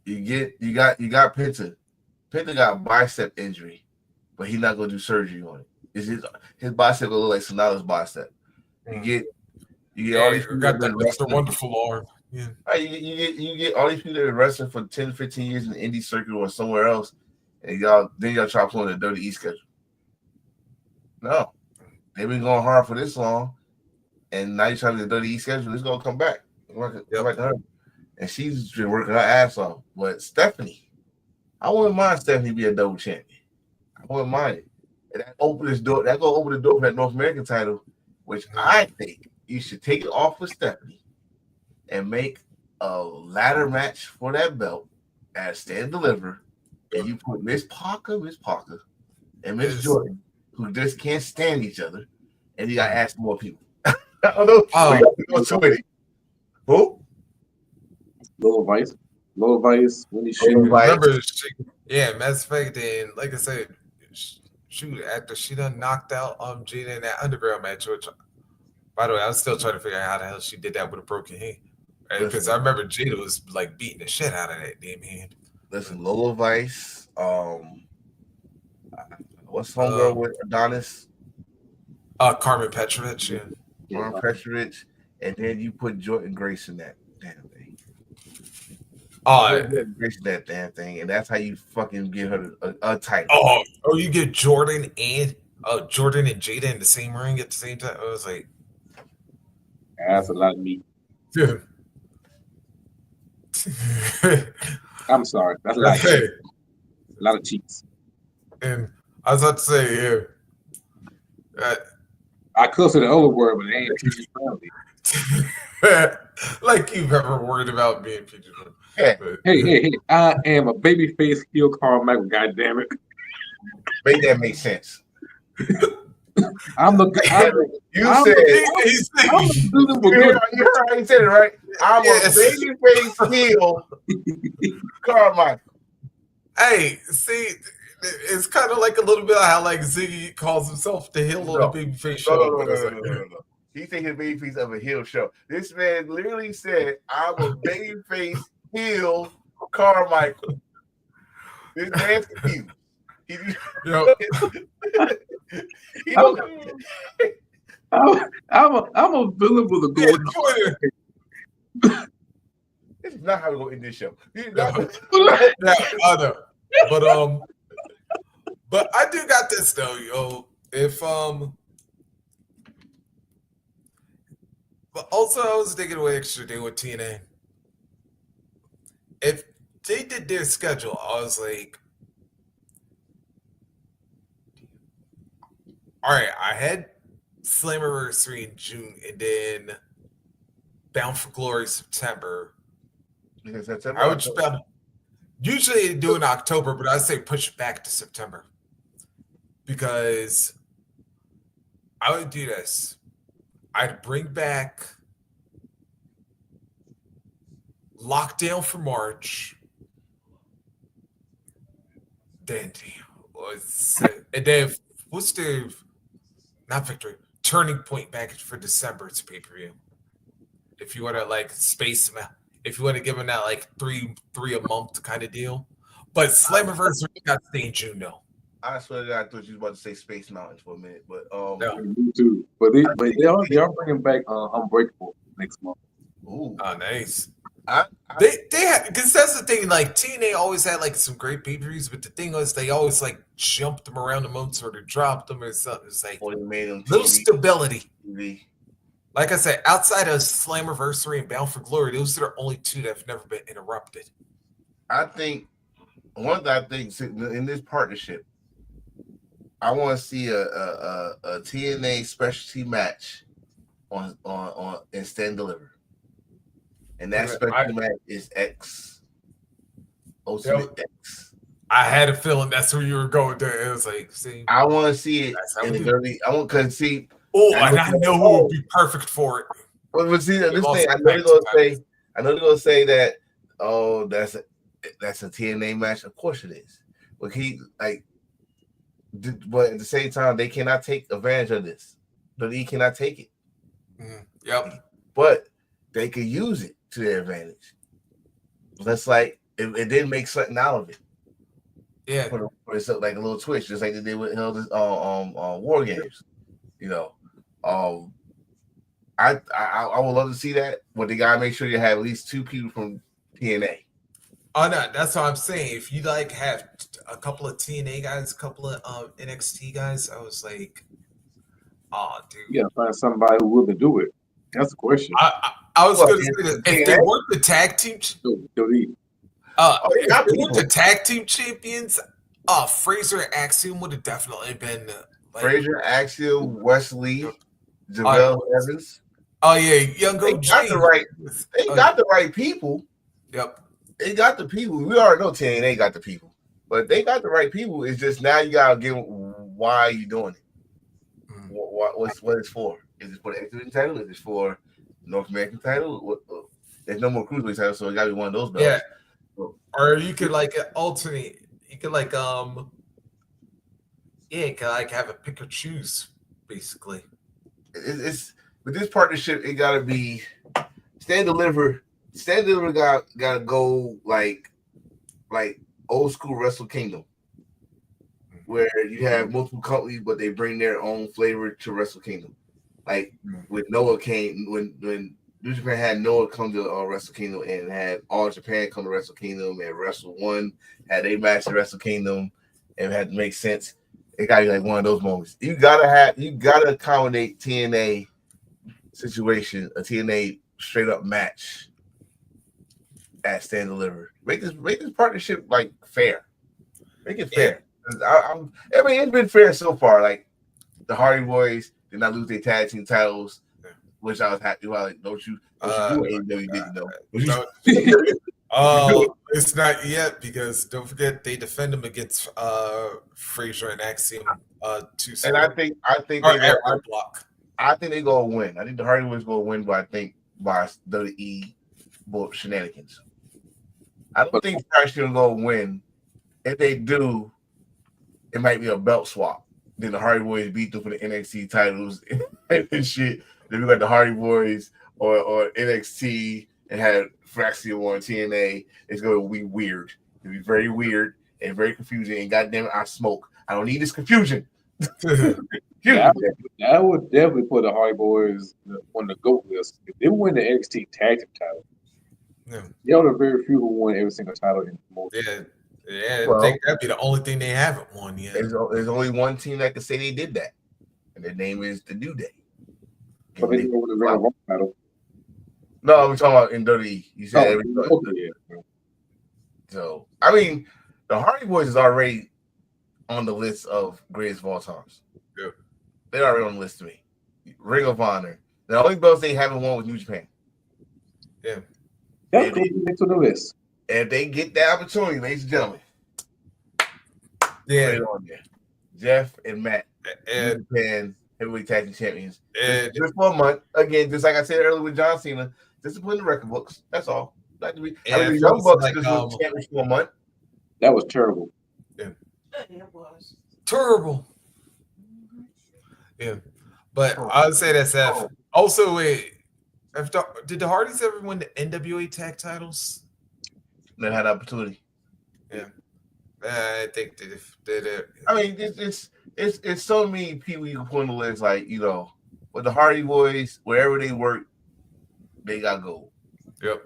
You got Penta. Penta got a bicep injury, but he's not gonna do surgery on it. Is his bicep gonna look like Sonata's bicep? You get all these people got that Mr. Wonderful arm. Yeah. You get all these people that are wrestling for 10, 15 years in the indie circuit or somewhere else, and then y'all try pulling the Dirty East schedule. No. They've been going hard for this long, and now you're trying to get the Dirty East schedule. It's gonna come back. Come back to her. And she's been working her ass off. But Stephanie, I wouldn't mind Stephanie be a double champion. I wouldn't mind it. And that gonna open the door for that North American title, which I think you should take it off with Stephanie and make a ladder match for that belt as Stand Deliver. And you put Miss Parker, and Miss Jordan, who just can't stand each other, and you gotta ask more people. Who? Lower Vice, when he should remember. Mass Effect, and like I said, shoot, after she done knocked out Jada in that underground match, which, by the way, I was still trying to figure out how the hell she did that with a broken hand. Because I remember Jada was like beating the shit out of that damn hand. Listen, Lola Vice, what's homegirl with Adonis? Carmen Petrovich, yeah. Carmen Petrovich, and then you put Jordan Grace in that damn thing. Grace in that damn thing, and that's how you fucking give her a title. Oh, you get Jordan and Jada in the same ring at the same time. I was like, that's a lot of meat. Yeah. I'm sorry, that's a lot. A lot of cheeks. And I was about to say, I could say the other word, but it ain't PG friendly. Like you've ever worried about being PG friendly. Hey! I am a babyface heel Carmichael. God damn it! Make that make sense. You heard how he said it, right? I'm a babyface heel Carmichael. Hey, see, it's kind of like a little bit of how like Ziggy calls himself the heel of the babyface show. No. He think he's a babyface of a heel show. This man literally said, "I'm a babyface heel Carmichael." This man's confused. He, Yo, he don't. I'm a villain with a yeah, golden Twitter. This is not how we go end this show. This is No. not- Yeah, I know. But I do got this though, yo. But also I was thinking what extra day with TNA. If they did their schedule, I was like, all right, I had Slammiversary in June and then Bound for Glory September. Because September, I would usually they do in October, but I say push it back to September because I would do this. I'd bring back Lockdown for March. Then and then what's the not victory turning point back for December? It's pay per view. If you want to like space them out, if you want to give them that like three a month kind of deal, but Slammiversary got to stay in June though. I swear to God, I thought you was about to say Space Mountains for a minute, but No. Me too. But they are bringing back Unbreakable next month. Ooh, Oh, nice. they had because that's the thing. Like TNA always had like some great pay per views, but the thing was they always like jumped them around the months or they dropped them or something. It's like made them little stability. TV. Like I said, outside of Slammiversary and Bound for Glory, those are the only two that have never been interrupted. I think one of the things in this partnership, I want to see a TNA specialty match on in Stand Deliver. And that specialty match is X. Ultimate X. I had a feeling that's where you were going there. It was like, see, I want to see it in the dirty. I want to see. Oh, and I know who would be perfect for it. But see, this thing, I know they're gonna say that. Oh, that's a TNA match. Of course it is. But but at the same time, they cannot take advantage of this. But he cannot take it. Yep. But they could use it to their advantage. That's like it didn't make something out of it. Yeah. For it's like a little twist, just like they did with War Games. You know, I would love to see that, but they gotta make sure you have at least two people from TNA. Oh no, that's what I'm saying. If you like have a couple of TNA guys, a couple of NXT guys, I was like, oh dude. You gotta find somebody who will do it. That's the question. I was gonna say that if they weren't the tag team if they weren't the tag team champions, Fraser and Axiom would have definitely been Fraser, Axiom, Wesley, Javale Evans. Oh yeah, Young They got the right people. Yep. They got the people. We already know TNA got the people, but they got the right people. It's just now you gotta give them why are you doing it? What it's for? Is it for the X Division title? Is it for North American title? There's no more cruiserweight titles, so it gotta be one of those belts. Yeah. Or you could like alternate. You could like you could like have a pick or choose basically. It's with this partnership, it gotta be Stand Deliver. Stand Deliver gotta go like old school Wrestle Kingdom, where you have multiple companies, but they bring their own flavor to Wrestle Kingdom. Like when Noah came, when New Japan had Noah come to Wrestle Kingdom and had All Japan come to Wrestle Kingdom and Wrestle One had a match at Wrestle Kingdom and had to make sense. It gotta be like one of those moments. You gotta accommodate TNA situation, a TNA straight up match at Stand Deliver. Make this partnership like fair. Make it fair. I mean, it's been fair so far. Like the Hardy Boys did not lose their tag team titles, which I was happy about. Like, don't you do AEW? Didn't know. It's not yet because don't forget they defend them against Fraser and Axiom. And I think they go win. I think the Hardy Boys go win, but I think by WWE shenanigans. I don't think Fraser gonna go win. If they do, it might be a belt swap. Then the Hardy Boys beat them for the NXT titles and shit. Then we got the Hardy Boys or NXT and had Fraxio on TNA. It's going to be weird. It'll be very weird and very confusing. And goddamn it, I smoke. I don't need this confusion. I would definitely put the Hardy Boys on the GOAT list. If they win the NXT Tag Team title, they are the very few who won every single title in the most. I think that'd be the only thing they haven't won yet. There's only one team that can say they did that, and their name is the New Day. But they didn't win the Ring of Honor title. No, I'm talking about in WWE. You said So, I mean, the Hardy Boys is already on the list of greatest of all times. Yeah. They're already on the list to me. Ring of Honor. The only belts they haven't won was New Japan. Yeah. That's going to be next on the list. If they get that opportunity, ladies and gentlemen, yeah, put it on there. Jeff and Matt, and New Japan Heavyweight Tag Team Champions. And just for a month. Again, just like I said earlier with John Cena, just to put in the record books. That's all. Not to be. I mean, the Young Bucks just was champions for a month. That was terrible. Yeah. It was terrible. Yeah. But I would say that's F. Also, wait, did the Hardys ever win the NWA tag titles? Never had the opportunity. Yeah. I think they did. I mean, it's so many people you can put on the list, like, you know, with the Hardy Boys, wherever they work, they got gold. Yep.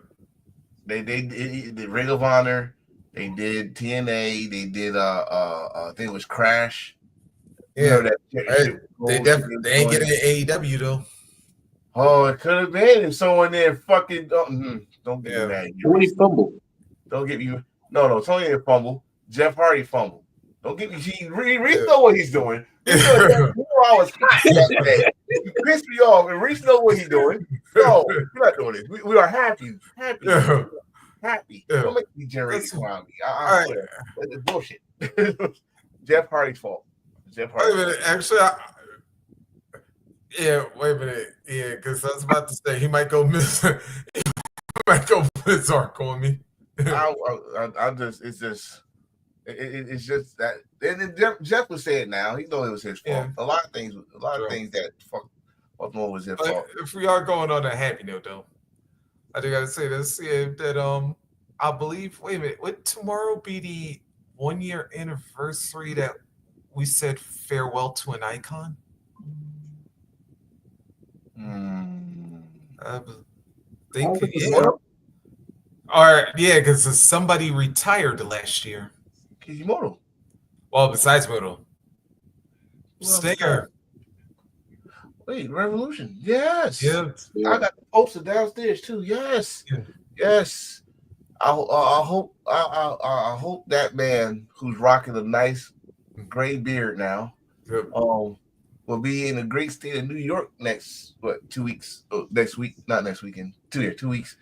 They did Ring of Honor, they did TNA, they did I think it was Crash. Yeah, they ain't getting an AEW though. Oh, it could have been if someone there fucking don't get me mad. Tony fumble. Don't get me. No, Tony didn't fumble. Jeff Hardy fumbled. Don't get me. Reese know what he's doing. I was hot that day. You pissed me off, and Reese know what he's doing. No, we're not doing this. We are happy. Happy. Don't make me generate around me. I swear. It's bullshit. Jeff Hardy's fault. Jeff Hardy. Wait a minute. Actually, wait a minute. Yeah, because I was about to say he might go miss. He might go berserk on me. It's just that. And Jeff was saying now. He know it was his fault. Yeah. A lot of things that fuck more was his fault. If we are going on a happy note, though, I do gotta say this. Yeah, that I believe. Wait a minute. Would tomorrow be the 1 year anniversary that we said farewell to an icon? I think because somebody retired last year. Kishimoto. Well, besides Moto. Stinger. Wait, Revolution. Yes. Yeah. I got the poster downstairs too. Yes. Yeah. Yes. I hope that man who's rocking a nice gray beard now will be in a great state of New York next 2 weeks. Next week, not next weekend. 2 weeks.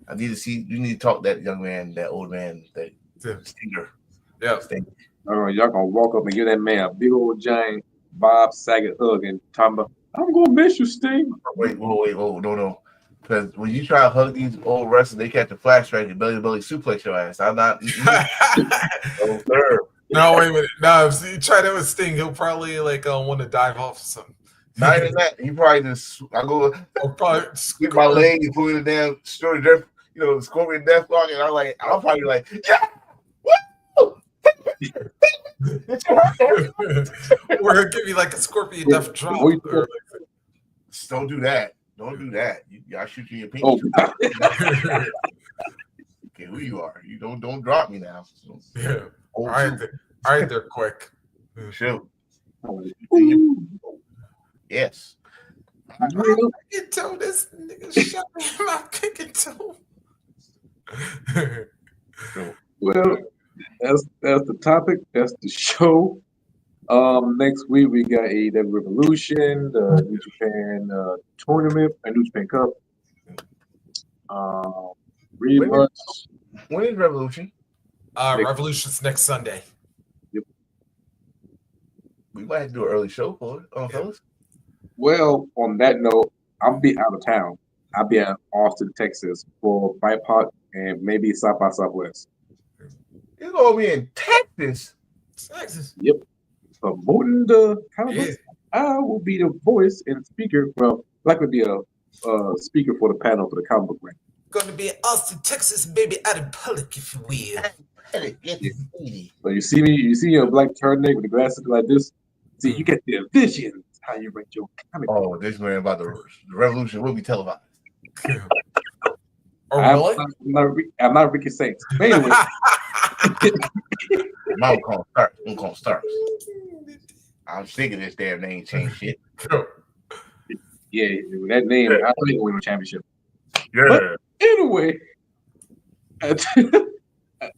I need to see. You need to talk to that young man, that old man, that Stinger. Yeah. Stinger. All right, y'all gonna walk up and give that man a big old giant Bob Saget hug and talk about, I'm gonna miss you, Sting. Wait, no. Because when you try to hug these old wrestlers, they catch a flashback and belly suplex your ass. I'm not. Oh, sir. No, wait a minute. No, if you try that with Sting, he'll probably want to dive off or something. Not even that. He probably just probably squeeze my leg and put in the damn story death, the Scorpion death lock, and I'm probably like, yeah, woo! Or he'll give you like a Scorpion death drop. Don't do that. Don't do that. I'll shoot you in your pinky. Okay, who you are? You don't drop me now. So, yeah. All right, they're quick. Shoot. Yes. I can tell this nigga shot me in my kicking toe. Well, that's the topic. That's the show. Next week we got AEW Revolution, the New Japan tournament, a New Japan Cup. Rematch. When is Revolution? Revolution's next Sunday. Yep. We might have to do an early show for it, fellas. Well, on that note, I'll be out of town. I'll be at Austin, Texas for BIPOC and maybe South by Southwest. You're gonna be in Texas? Yep. Promoting the conference. I will be the voice and speaker from like to be a speaker for the panel for the comic book rank. Gonna be in Austin, Texas, baby, out in public, if you will. Yeah. So you see me, you see a black turtleneck with the glasses like this. See, you get the visions how you rank your comic. Oh, this man about the revolution will be televised. Oh, I'm really? not Ricky Saints. But anyway, I'm gonna start. I'm sick of this damn name change shit. yeah, with that name, I think he'll win a championship. Yeah. But anyway,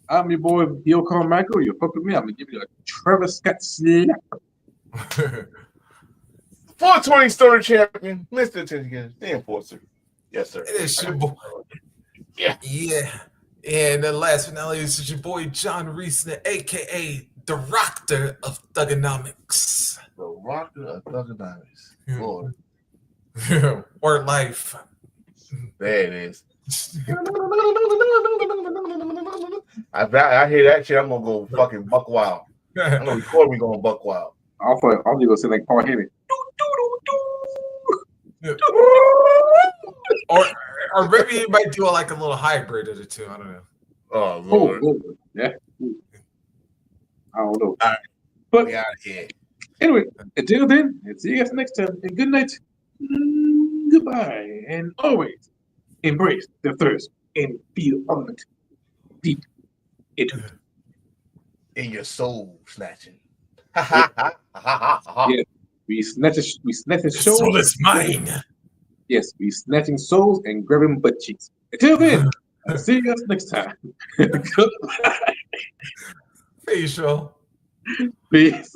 I'm your boy, Bill Carmichael. You fuck with me, I'm gonna give you a Trevor Scott slap. 420 Stoner Champion, Mr. Attention, the Enforcer. Yes, sir. It is your boy. Yeah. And then last but not least, it's your boy John Reese, aka the Rocker of Thugonomics. The Rocker of Thugonomics. Lord. Or life. There it is. I hear that shit, I'm gonna go fucking buck wild. I'm gonna record me going buck wild. I'll go say like Paul Heyman. Or maybe he might do like a little hybrid of the two. I don't know. Oh Lord. Yeah. I don't know. All right. But we out of here. Anyway, until then, and see you guys next time. And good night. Goodbye. And always embrace the thirst and feel element deep into it. In your soul snatching. Yeah. We snatching souls. Soul is mine. Yes, we snatching souls and grabbing butt cheeks. Until then, I'll see you guys next time. Goodbye. Facial. Peace.